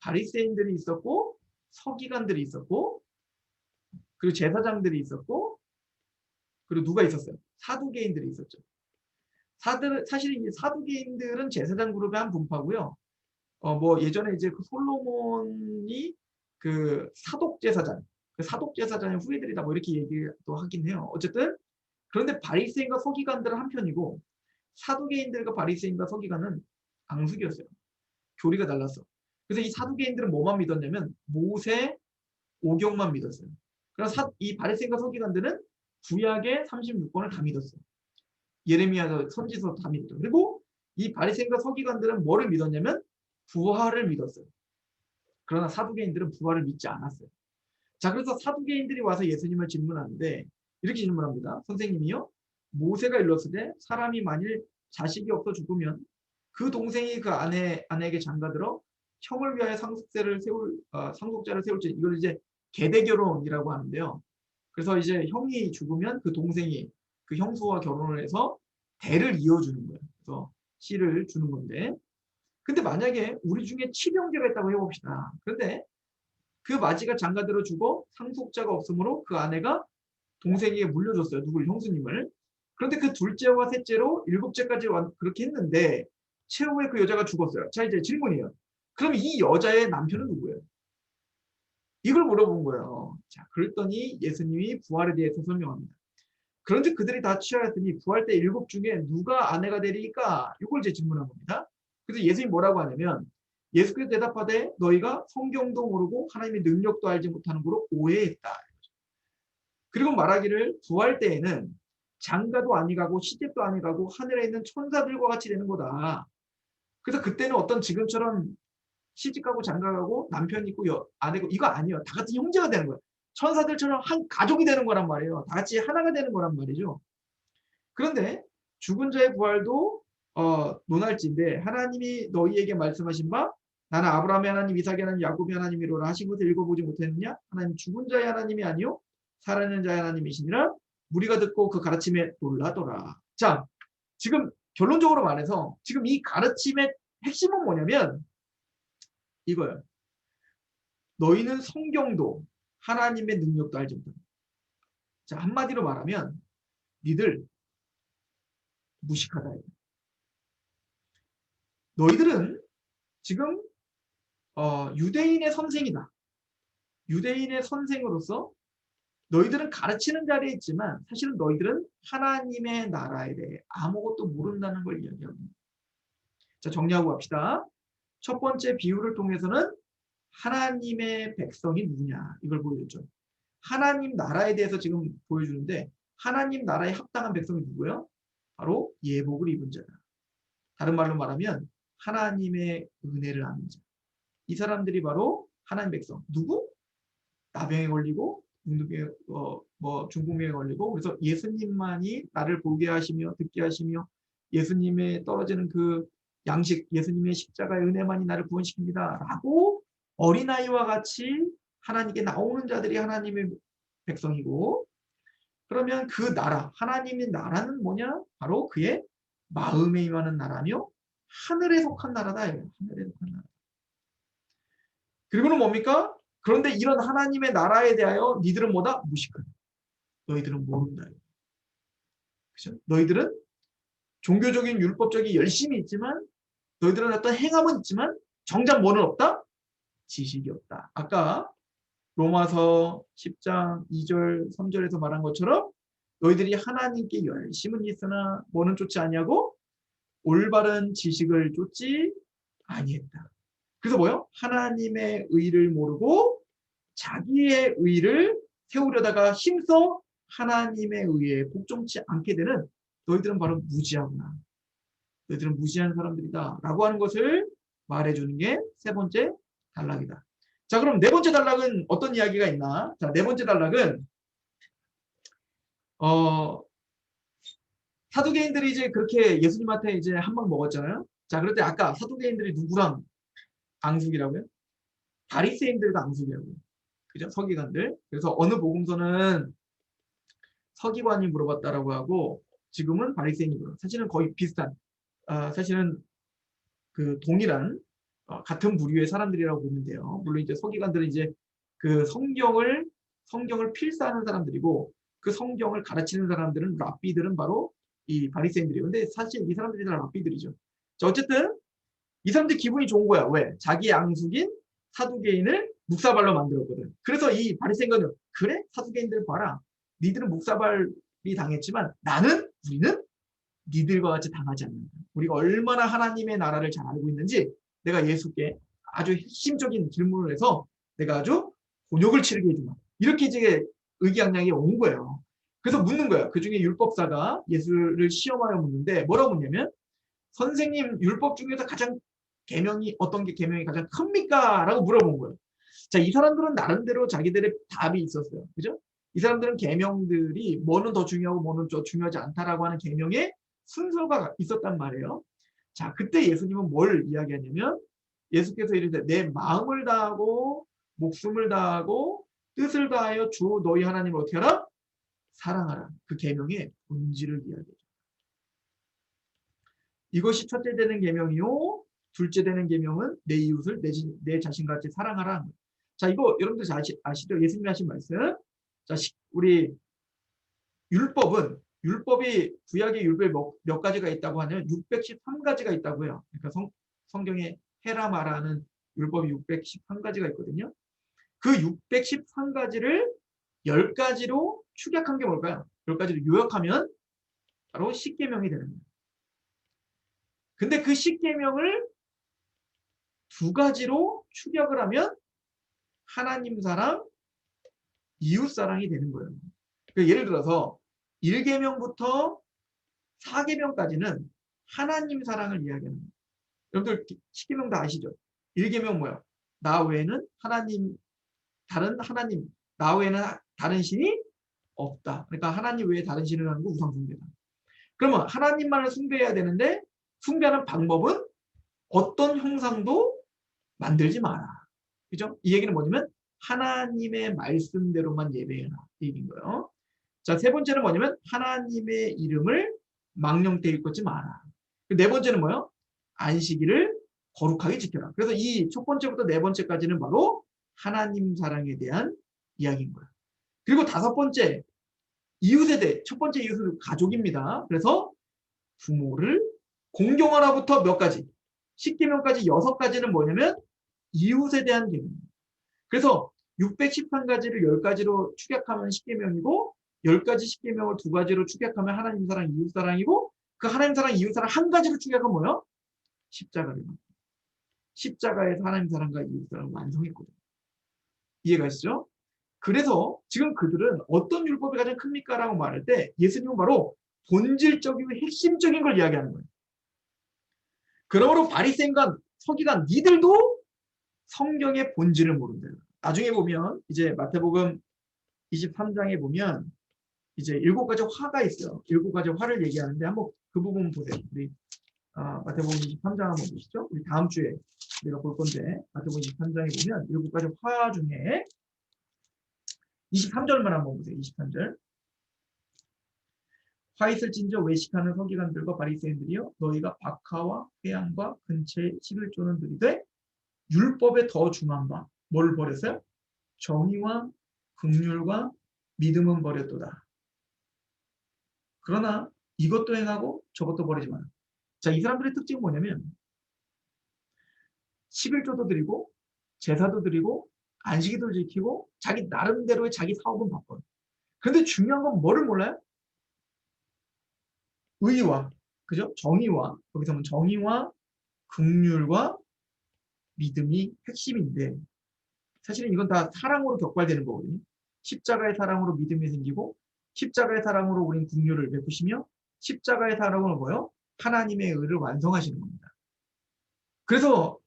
바리새인들이 있었고 서기관들이 있었고 그리고 제사장들이 있었고 그리고 누가 있었어요? 사두개인들이 있었죠. 사실 이 사두개인들은 제사장 그룹의 한 분파고요. 뭐 예전에 이제 그 솔로몬이 그 사독제사장, 그 사독제사장의 후예들이다 뭐 이렇게 얘기도 하긴 해요. 어쨌든 그런데 바리새인과 서기관들은 한편이고 사두개인들과 바리새인과 서기관은 앙숙이었어요. 교리가 달랐어. 그래서 이 사두개인들은 뭐만 믿었냐면 모세 오경만 믿었어요. 그래서 이 바리새인과 서기관들은 구약의 36권을 다 믿었어요. 예레미야 선지서 다 믿었어요. 그리고 이 바리새인과 서기관들은 뭐를 믿었냐면 부활을 믿었어요. 그러나 사두개인들은 부활을 믿지 않았어요. 자, 그래서 사두개인들이 와서 예수님을 질문하는데 이렇게 질문합니다. 선생님이요. 모세가 일렀을 때 사람이 만일 자식이 없어 죽으면 그 동생이 그 아내에게 장가들어 형을 위하여 상속자를 세울지 이걸 이제 계대결혼이라고 하는데요. 그래서 이제 형이 죽으면 그 동생이 그 형수와 결혼을 해서 대를 이어주는 거예요. 그래서 씨를 주는 건데 근데 만약에 우리 중에 칠형제가 있다고 해봅시다. 그런데 그 마지가 장가들어 죽어 상속자가 없으므로 그 아내가 동생에게 물려줬어요. 누굴? 형수님을. 그런데 그 둘째와 셋째로 일곱째까지 그렇게 했는데 최후에 그 여자가 죽었어요. 자, 이제 질문이에요. 그럼 이 여자의 남편은 누구예요? 이걸 물어본 거예요. 자, 그랬더니 예수님이 부활에 대해서 설명합니다. 그런데 그들이 다 취하였더니 부활 때 일곱 중에 누가 아내가 되리까? 이걸 이제 질문한 겁니다. 그래서 예수님이 뭐라고 하냐면 예수께서 대답하되 너희가 성경도 모르고 하나님의 능력도 알지 못하는 거로 오해했다. 그리고 말하기를 부활 때에는 장가도 아니가고 시집도 아니가고 하늘에 있는 천사들과 같이 되는 거다. 그래서 그때는 어떤 지금처럼 시집가고 장가가고 남편 있고 아내고 이거 아니에요. 다 같이 형제가 되는 거예요. 천사들처럼 한 가족이 되는 거란 말이에요. 다 같이 하나가 되는 거란 말이죠. 그런데 죽은 자의 부활도 논할진데 하나님이 너희에게 말씀하신 바 나는 아브라함의 하나님, 이삭의 하나님, 야곱의 하나님이로라 하신 것을 읽어보지 못했느냐? 하나님 죽은 자의 하나님이 아니요 살아있는 자의 하나님이시니라. 무리가 듣고 그 가르침에 놀라더라. 자, 지금 결론적으로 말해서 지금 이 가르침의 핵심은 뭐냐면 이거예요. 너희는 성경도 하나님의 능력도 알지 못한다. 자, 한마디로 말하면 니들 무식하다. 너희들은 지금 유대인의 선생이다. 유대인의 선생으로서 너희들은 가르치는 자리에 있지만 사실은 너희들은 하나님의 나라에 대해 아무것도 모른다는 걸 이야기합니다. 자, 정리하고 갑시다. 첫 번째 비유를 통해서는 하나님의 백성이 누구냐 이걸 보여줬죠. 하나님 나라에 대해서 지금 보여주는데 하나님 나라에 합당한 백성이 누구예요? 바로 예복을 입은 자다. 다른 말로 말하면 하나님의 은혜를 아는 자. 이 사람들이 바로 하나님 백성. 누구? 나병에 걸리고 중풍병에 걸리고 그래서 예수님만이 나를 보게 하시며 듣게 하시며 예수님의 떨어지는 그 양식 예수님의 십자가의 은혜만이 나를 구원시킵니다. 라고 어린아이와 같이 하나님께 나오는 자들이 하나님의 백성이고, 그러면 그 나라, 하나님의 나라는 뭐냐? 바로 그의 마음에 임하는 나라며 하늘에 속한 나라다. 하늘에 속한 나라. 그리고는 뭡니까? 그런데 이런 하나님의 나라에 대하여 니들은 뭐다? 무식하다. 너희들은 모른다. 그죠? 너희들은 종교적인 율법적인 열심이 있지만, 너희들은 어떤 행함은 있지만 정작 뭐는 없다? 지식이 없다. 아까 로마서 10장 2절 3절에서 말한 것처럼 너희들이 하나님께 열심은 있으나 뭐는 쫓지 아니하고 올바른 지식을 쫓지 아니했다. 그래서 뭐요? 하나님의 의를 모르고 자기의 의를 세우려다가 힘써 하나님의 의에 복종치 않게 되는 너희들은 바로 무지하구나. 너희들은 무지한 사람들이다. 라고 하는 것을 말해주는 게 세 번째 단락이다. 자, 그럼 네 번째 단락은 어떤 이야기가 있나? 자, 네 번째 단락은 사두개인들이 이제 그렇게 예수님한테 이제 한 방 먹었잖아요. 자, 그럴 때 아까 사두개인들이 누구랑 앙숙이라고요? 바리새인들과 앙숙이라고요. 그죠? 서기관들. 그래서 어느 복음서는 서기관이 물어봤다라고 하고 지금은 바리새인이 물어. 사실은 거의 비슷한. 사실은 그 동일한 같은 부류의 사람들이라고 보면 돼요. 물론 이제 서기관들은 이제 그 성경을 필사하는 사람들이고 그 성경을 가르치는 사람들은 랍비들은 바로 이 바리새인들이에요. 근데 사실 이 사람들이 다 랍비들이죠. 자, 어쨌든 이 사람들 기분이 좋은 거야. 왜? 자기 양숙인 사두개인을 묵사발로 만들었거든. 그래서 이 바리새인은 그래? 사두개인들 봐라. 니들은 묵사발이 당했지만 우리는 니들과 같이 당하지 않는다. 우리가 얼마나 하나님의 나라를 잘 알고 있는지 내가 예수께 아주 핵심적인 질문을 해서 내가 아주 곤욕을 치르게 해주마. 이렇게 이제 의기양양이 온 거예요. 그래서 묻는 거예요. 그 중에 율법사가 예수를 시험하여 묻는데 뭐라고 묻냐면 선생님 율법 중에서 가장 어떤 게 계명이 가장 큽니까? 라고 물어본 거예요. 자, 이 사람들은 나름대로 자기들의 답이 있었어요. 그죠? 이 사람들은 계명들이 뭐는 더 중요하고 뭐는 더 중요하지 않다라고 하는 계명에 순서가 있었단 말이에요. 자, 그때 예수님은 뭘 이야기하냐면 예수께서 이르되 내 마음을 다하고 목숨을 다하고 뜻을 다하여 주 너희 하나님을 어떻게 하라? 사랑하라. 그 계명의 본질을 이야기해요. 이것이 첫째 되는 계명이요. 둘째 되는 계명은 내 이웃을 내 자신같이 사랑하라. 자, 이거 여러분들 아시죠? 예수님이 하신 말씀. 자, 우리 율법이 구약의 율법이 몇 가지가 있다고 하냐면 613가지가 있다고 해요. 그러니까 성경에 해라 마라는 율법이 613가지가 있거든요. 그 613가지를 10가지로 축약한 게 뭘까요? 10가지로 요약하면 바로 10계명이 되는 거예요. 근데 그 10계명을 2가지로 축약을 하면 하나님 사랑, 이웃 사랑이 되는 거예요. 그러니까 예를 들어서 1계명부터 4계명까지는 하나님 사랑을 이야기하는 거예요. 여러분들 10계명 다 아시죠? 1계명 뭐야? 나 외에는 나 외에는 다른 신이 없다. 그러니까 하나님 외에 다른 신을 하는 거 우상숭배다. 그러면 하나님만을 숭배해야 되는데 숭배하는 방법은 어떤 형상도 만들지 마라. 그죠? 이 얘기는 뭐냐면 하나님의 말씀대로만 예배해라. 이 얘기인 거예요. 자, 세 번째는 뭐냐면 하나님의 이름을 망령되이 일컫지 마라. 네 번째는 뭐예요? 안식일을 거룩하게 지켜라. 그래서 이 첫 번째부터 네 번째까지는 바로 하나님 사랑에 대한 이야기인 거예요. 그리고 다섯 번째, 이웃에 대해 첫 번째 이웃은 가족입니다. 그래서 부모를 공경하라부터 몇 가지, 10계명까지 6가지는 뭐냐면 이웃에 대한 계명입니다. 그래서 613가지를 10가지로 축약하면 10계명이고 10가지 10계명을 2가지로 축약하면 하나님 사랑, 이웃 사랑이고 그 하나님 사랑, 이웃 사랑 한 가지로 축약하면 뭐예요? 십자가를. 십자가에서 하나님 사랑과 이웃 사랑을 완성했거든요. 이해가 가시죠? 그래서 지금 그들은 어떤 율법이 가장 큽니까? 라고 말할 때 예수님은 바로 본질적이고 핵심적인 걸 이야기하는 거예요. 그러므로 바리새인과 서기관 니들도 성경의 본질을 모른대요. 나중에 보면 이제 마태복음 23장에 보면 이제 7가지 화가 있어요. 7가지 화를 얘기하는데 한번 그 부분 보세요. 우리 마태복음 23장 한번 보시죠. 우리 다음 주에 우리가 볼 건데 마태복음 23장에 보면 7가지 화 중에 23절만 한번 보세요. 23절. 화 있을진저 외식하는 서기관들과 바리새인들이여 너희가 박하와 회양과 근처에 11조는 들이되 율법에 더 중한 바 뭘 버렸어요? 정의와 긍휼과 믿음은 버렸도다. 그러나 이것도 행하고 저것도 버리지 마라. 자, 이 사람들의 특징은 뭐냐면 11조도 드리고 제사도 드리고 안식일도 지키고 자기 나름대로의 자기 사업은 바꿔요. 그런데 중요한 건 뭐를 몰라요? 의와, 그죠? 정의와, 여기서 보면 정의와 긍휼과 믿음이 핵심인데 사실은 이건 다 사랑으로 격발되는 거거든요. 십자가의 사랑으로 믿음이 생기고 십자가의 사랑으로 우린 긍휼을 베푸시며 십자가의 사랑으로 뭐요? 하나님의 의를 완성하시는 겁니다. 그래서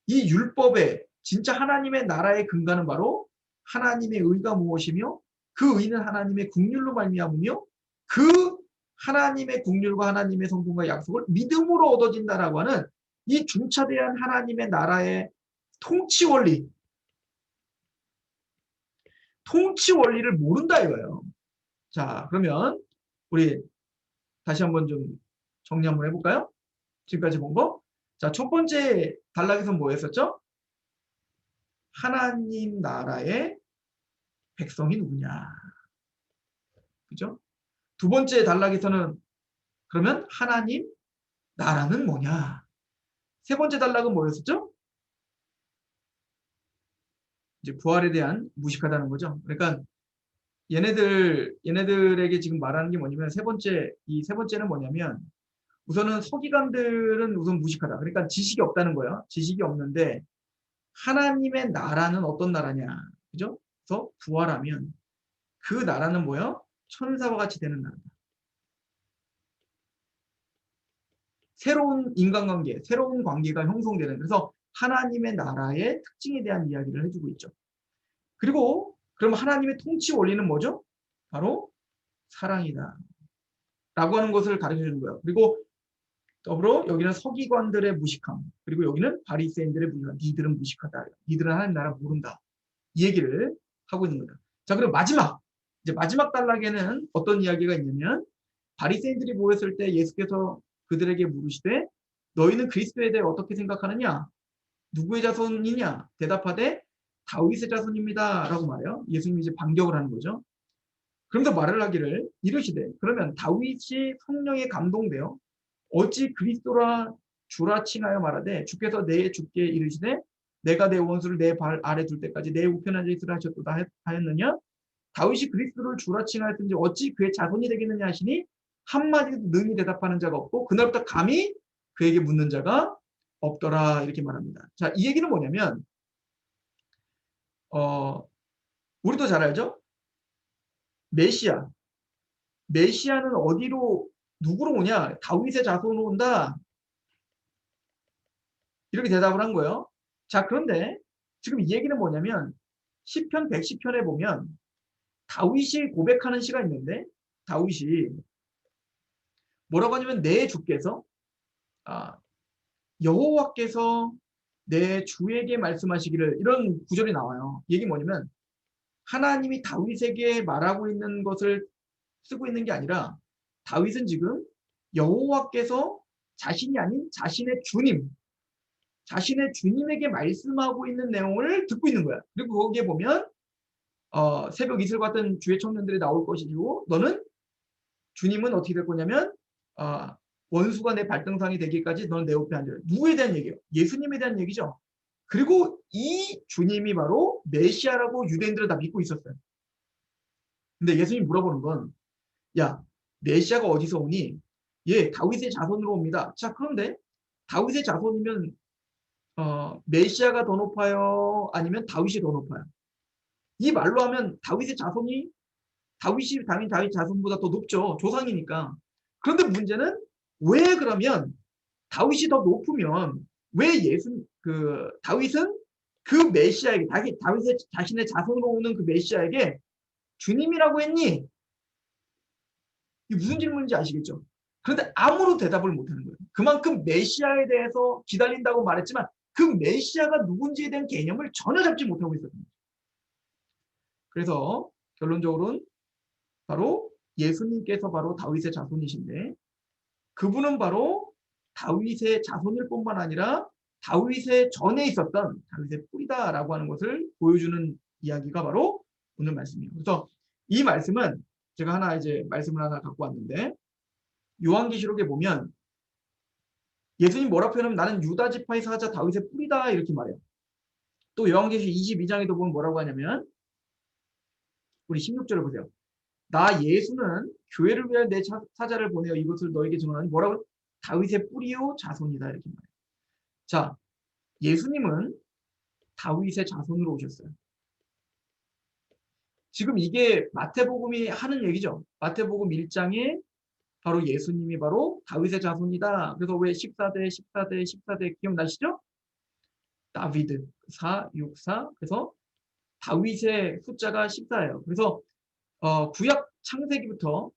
이 율법에 진짜 하나님의 나라의 근간은 바로 하나님의 의가 무엇이며 그 의는 하나님의 긍휼로 말미암으며 그 하나님의 긍휼과 하나님의 성품과 약속을 믿음으로 얻어진다라고 하는 이 중차대한 하나님의 나라의 통치 원리를 모른다 이거예요. 자, 그러면 우리 다시 한번 좀 정리 한번 해볼까요? 지금까지 본 거. 자, 첫 번째 단락에서 뭐였었죠? 하나님 나라의 백성이 누구냐. 그죠? 두 번째 단락에서는 그러면 하나님 나라는 뭐냐. 세 번째 단락은 뭐였었죠? 이제 부활에 대한 무식하다는 거죠. 그러니까 얘네들에게 지금 말하는 게 뭐냐면 이 세 번째는 뭐냐면 우선은 서기관들은 우선 무식하다. 그러니까 지식이 없다는 거예요. 지식이 없는데 하나님의 나라는 어떤 나라냐. 그죠? 그래서 부활하면 그 나라는 뭐예요? 천사와 같이 되는 나라다. 새로운 인간관계, 새로운 관계가 형성되는 그래서 하나님의 나라의 특징에 대한 이야기를 해주고 있죠. 그리고 그럼 하나님의 통치 원리는 뭐죠? 바로 사랑이다. 라고 하는 것을 가르쳐 주는 거예요. 그리고 더불어 여기는 서기관들의 무식함, 그리고 여기는 바리새인들의 무식함. 니들은 무식하다. 니들은 하나님 나라 모른다. 이 얘기를 하고 있는 거다. 자, 그럼 이제 마지막 단락에는 어떤 이야기가 있냐면 바리새인들이 모였을 때 예수께서 그들에게 물으시되 너희는 그리스도에 대해 어떻게 생각하느냐? 누구의 자손이냐? 대답하되 다윗의 자손입니다. 라고 말해요. 예수님이 이제 반격을 하는 거죠. 그러면서 말을 하기를 이르시되 그러면 다윗이 성령에 감동되어 어찌 그리스도라 주라 칭하여 말하되 주께서 내 주께 이르시되 내가 내 원수를 내 발 아래 둘 때까지 내 우편한 자 있으라 하셨도다 하였느냐? 다윗이 그리스도를 주라 칭하였든지 어찌 그의 자손이 되겠느냐 하시니 한마디도 능히 대답하는 자가 없고 그날부터 감히 그에게 묻는 자가 없더라 이렇게 말합니다. 자, 이 얘기는 뭐냐면 우리도 잘 알죠? 메시아는 어디로 누구로 오냐? 다윗의 자손으로 온다. 이렇게 대답을 한 거예요. 자, 그런데 지금 이 얘기는 뭐냐면 시편 110편에 보면 다윗이 고백하는 시가 있는데 다윗이 뭐라고 하냐면 내 주께서 여호와께서 내 주에게 말씀하시기를 이런 구절이 나와요. 이게 뭐냐면 하나님이 다윗에게 말하고 있는 것을 쓰고 있는 게 아니라 다윗은 지금 여호와께서 자신이 아닌 자신의 주님에게 말씀하고 있는 내용을 듣고 있는 거야. 그리고 거기에 보면 새벽 이슬 같은 주의 청년들이 나올 것이고 너는 주님은 어떻게 될 거냐면 원수가 내 발등상이 되기까지 너는 내 옆에 앉으라. 누구에 대한 얘기예요? 예수님에 대한 얘기죠. 그리고 이 주님이 바로 메시아라고 유대인들은 다 믿고 있었어요. 근데 예수님이 물어보는 건 야, 메시아가 어디서 오니? 예, 다윗의 자손으로 옵니다. 자, 그런데 다윗의 자손이면 메시아가 더 높아요? 아니면 다윗이 더 높아요? 이 말로 하면 다윗이 당연히 다윗 자손보다 더 높죠. 조상이니까. 그런데 문제는 왜 그러면 다윗이 더 높으면 왜 다윗은 그 메시아에게 다윗의 자신의 자손으로 오는 그 메시아에게 주님이라고 했니? 이게 무슨 질문인지 아시겠죠? 그런데 아무런 대답을 못하는 거예요. 그만큼 메시아에 대해서 기다린다고 말했지만 그 메시아가 누군지에 대한 개념을 전혀 잡지 못하고 있었던 거예요. 그래서 결론적으로는 바로 예수님께서 바로 다윗의 자손이신데 그분은 바로 다윗의 자손일 뿐만 아니라 다윗의 전에 있었던 다윗의 뿌리다라고 하는 것을 보여주는 이야기가 바로 오늘 말씀이에요. 그래서 이 말씀은 제가 하나 이제 말씀을 하나 갖고 왔는데 요한계시록에 보면 예수님 뭐라 표현하면 나는 유다 지파의 사자 다윗의 뿌리다 이렇게 말해요. 또 요한계시록 22장에도 보면 뭐라고 하냐면 우리 16절을 보세요. 나 예수는 교회를 위하여 내 사자를 보내어 이것을 너에게 증언하니 뭐라고? 다윗의 뿌리요 자손이다 이렇게 말해요. 자, 예수님은 다윗의 자손으로 오셨어요. 지금 이게 마태복음이 하는 얘기죠. 마태복음 1장에 바로 예수님이 바로 다윗의 자손이다. 그래서 왜 14대 기억나시죠? 다비드 4, 6, 4 그래서 다윗의 숫자가 14예요. 그래서 구약 창세기부터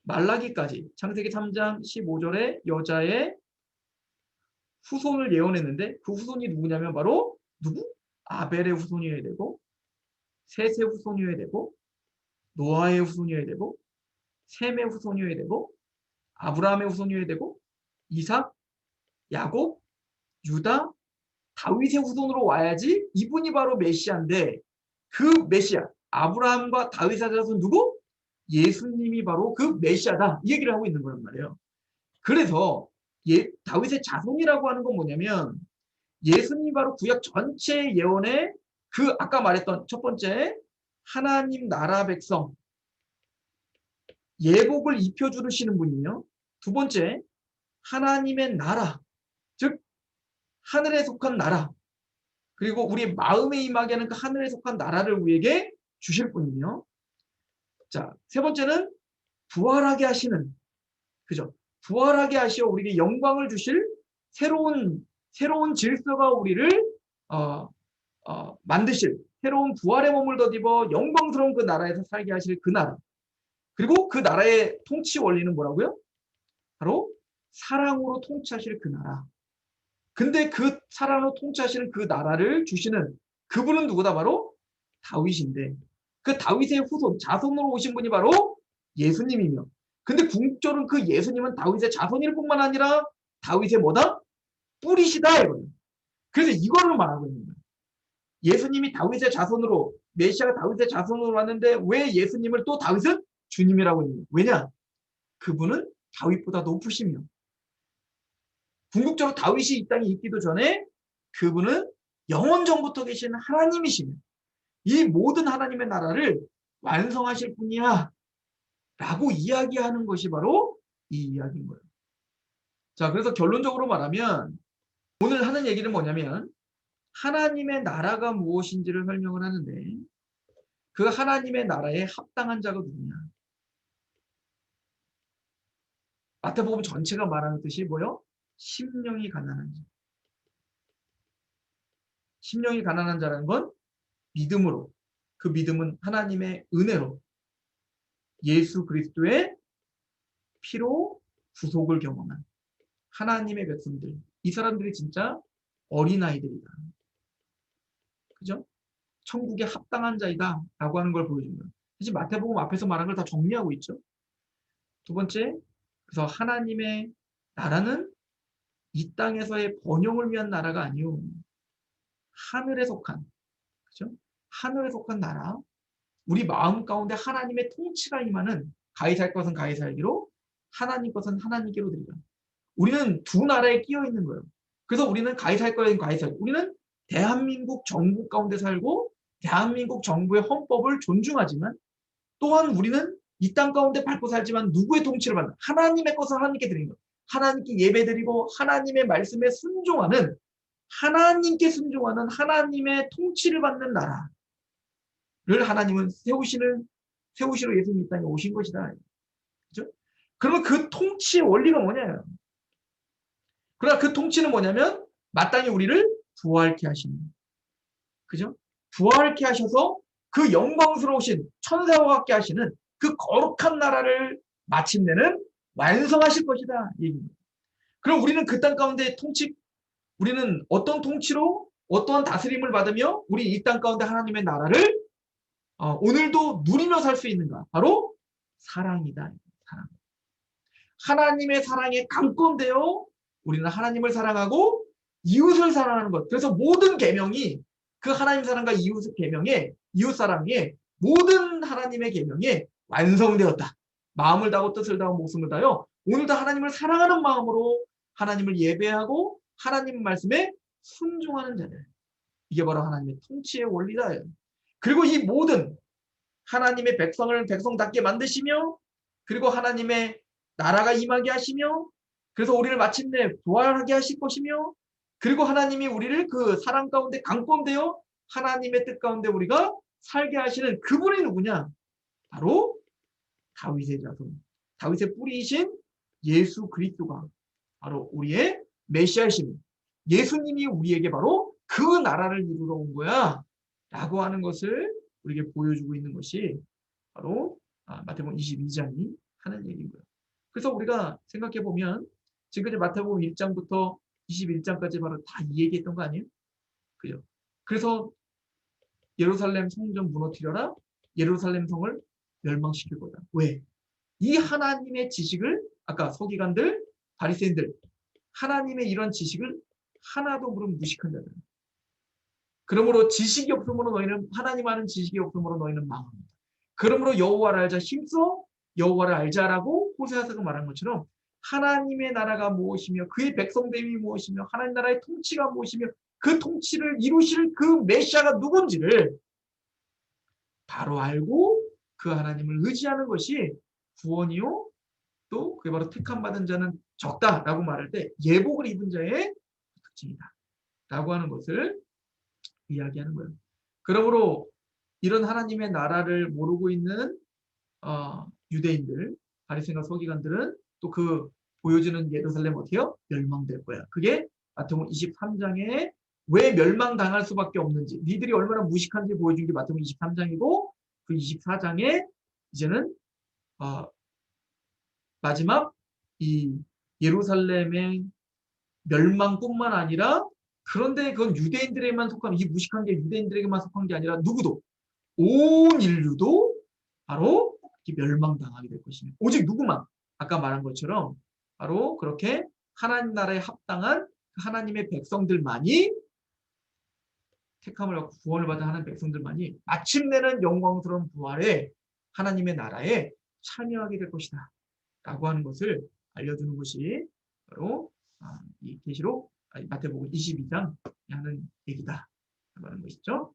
말라기까지 창세기 3장 15절에 여자의 후손을 예언했는데 그 후손이 누구냐면 바로 누구? 아벨의 후손이어야 되고 셋의 후손이어야 되고 노아의 후손이어야 되고 셈의 후손이어야 되고 아브라함의 후손이어야 되고 이삭, 야곱, 유다, 다윗의 후손으로 와야지 이분이 바로 메시아인데 그 메시아 아브라함과 다윗의 자손 누구? 예수님이 바로 그 메시아다 이 얘기를 하고 있는 거란 말이에요. 그래서 다윗의 자손이라고 하는 건 뭐냐면 예수님이 바로 구약 전체 예언의 그 아까 말했던 첫 번째 하나님 나라 백성 예복을 입혀 주시는 분이며 두 번째 하나님의 나라 즉 하늘에 속한 나라 그리고 우리 마음에 임하게 하는 그 하늘에 속한 나라를 우리에게 주실 분이며 자, 세 번째는 부활하게 하시는 그죠? 부활하게 하시어 우리에게 영광을 주실 새로운 질서가 우리를 만드실 새로운 부활의 몸을 덧입어 영광스러운 그 나라에서 살게 하실 그 나라 그리고 그 나라의 통치 원리는 뭐라고요? 바로 사랑으로 통치하실 그 나라. 근데 그 사랑으로 통치하시는 그 나라를 주시는 그분은 누구다? 바로 다윗인데 그 다윗의 후손, 자손으로 오신 분이 바로 예수님이며 근데 궁극적으로는 그 예수님은 다윗의 자손일 뿐만 아니라 다윗의 뭐다? 뿌리시다 이거예요. 그래서 이거를 말하고 있는 거예요. 예수님이 다윗의 자손으로 메시아가 다윗의 자손으로 왔는데 왜 예수님을 또 다윗은 주님이라고 있는 거예요. 왜냐? 그분은 다윗보다 높으시며 궁극적으로 다윗이 이 땅에 있기도 전에 그분은 영원전부터 계신 하나님이시며 이 모든 하나님의 나라를 완성하실 분이야 라고 이야기하는 것이 바로 이 이야기인 거예요. 자, 그래서 결론적으로 말하면 오늘 하는 얘기는 뭐냐면 하나님의 나라가 무엇인지를 설명을 하는데 그 하나님의 나라에 합당한 자가 누구냐? 마태복음 전체가 말하는 뜻이 뭐요? 심령이 가난한 자. 심령이 가난한 자라는 건 믿음으로 그 믿음은 하나님의 은혜로 예수 그리스도의 피로 구속을 경험한 하나님의 백성들 이 사람들이 진짜 어린아이들이다. 그죠? 천국에 합당한 자이다 라고 하는 걸 보여준 거예요. 사실 마태복음 앞에서 말한 걸 다 정리하고 있죠. 두 번째 그래서 하나님의 나라는 이 땅에서의 번영을 위한 나라가 아니요 하늘에 속한 그죠? 하늘에 속한 나라 우리 마음 가운데 하나님의 통치가 임하는 가이살 것은 가이살기로 하나님 것은 하나님께로 드리라. 우리는 두 나라에 끼어 있는 거예요. 그래서 우리는 가이살 것은 가이살 우리는 대한민국 정부 가운데 살고 대한민국 정부의 헌법을 존중하지만 또한 우리는 이 땅 가운데 밟고 살지만 누구의 통치를 받는 하나님의 것을 하나님께 드리는 거예요. 하나님께 예배드리고 하나님의 말씀에 순종하는 하나님께 순종하는 하나님의 통치를 받는 나라를 하나님은 세우시러 예수님 이 땅에 오신 것이다. 그죠? 그러면 그 통치의 원리가 뭐냐요? 그러나 그 통치는 뭐냐면 마땅히 우리를 부활케 하시는 그죠? 부활케 하셔서 그 영광스러우신 천사와 같게 하시는 그 거룩한 나라를 마침내는 완성하실 것이다. 얘기입니다. 그럼 우리는 그 땅 가운데 우리는 어떤 통치로 어떠한 다스림을 받으며 우리 이 땅 가운데 하나님의 나라를 오늘도 누리며 살 수 있는가? 바로 사랑이다. 사랑. 하나님의 사랑에 감건되어 우리는 하나님을 사랑하고 이웃을 사랑하는 것. 그래서 모든 계명이 그 하나님 사랑과 이웃 계명에 이웃 사랑에 모든 하나님의 계명에 완성되었다. 마음을 다하고 뜻을 다하고 목숨을 다하여 오늘도 하나님을 사랑하는 마음으로 하나님을 예배하고 하나님 말씀에 순종하는 자들. 이게 바로 하나님의 통치의 원리다. 그리고 이 모든 하나님의 백성을 백성답게 만드시며 그리고 하나님의 나라가 임하게 하시며 그래서 우리를 마침내 부활하게 하실 것이며 그리고 하나님이 우리를 그 사랑 가운데 강권되어 하나님의 뜻 가운데 우리가 살게 하시는 그분이 누구냐? 바로 다윗의 자손, 다윗의 뿌리이신 예수 그리스도가 바로 우리의 메시아이신 예수님이 우리에게 바로 그 나라를 이루러 온 거야 라고 하는 것을 우리에게 보여주고 있는 것이 바로 마태복음 22장이 하는 얘기고요. 그래서 우리가 생각해 보면 지금까지 마태복음 1장부터 21장까지 바로 다 이 얘기했던 거 아니에요? 그죠? 그래서 예루살렘 성전 무너뜨려라. 예루살렘 성을 멸망시킬 거다. 왜? 이 하나님의 지식을 아까 서기관들, 바리새인들 하나님의 이런 지식을 하나도 무릎 무식한 자들. 그러므로 지식이 없으므로 너희는 하나님 아는 지식이 없으므로 너희는 망합니다. 그러므로 여호와를 알자 힘써 여호와를 알자라고 호세아서가 말한 것처럼 하나님의 나라가 무엇이며 그의 백성됨이 무엇이며 하나님 나라의 통치가 무엇이며 그 통치를 이루실 그 메시아가 누군지를 바로 알고 그 하나님을 의지하는 것이 구원이요 또 그게 바로 택함 받은 자는 적다라고 말할 때 예복을 입은 자의 특징이다 라고 하는 것을 이야기하는 거예요. 그러므로 이런 하나님의 나라를 모르고 있는 유대인들, 바리새인과 서기관들은 또 그 보여지는 예루살렘 어때요? 멸망될 거야. 그게 마태복음 23장에 왜 멸망당할 수밖에 없는지, 니들이 얼마나 무식한지 보여준 게 마태복음 23장이고 그 24장에 이제는 마지막 이 예루살렘의 멸망뿐만 아니라 그런데 그건 유대인들에게만 속한 이 무식한 게 유대인들에게만 속한 게 아니라 누구도 온 인류도 바로 멸망당하게 될 것입니다. 오직 누구만 아까 말한 것처럼 바로 그렇게 하나님 나라에 합당한 하나님의 백성들만이 택함을 받고 구원을 받은 하나님 백성들만이 마침내는 영광스러운 부활에 하나님의 나라에 참여하게 될 것이다 라고 하는 것을 알려주는 것이 바로 이 계시록 마태복음 22장 하는 얘기다 라고 하는 것이죠.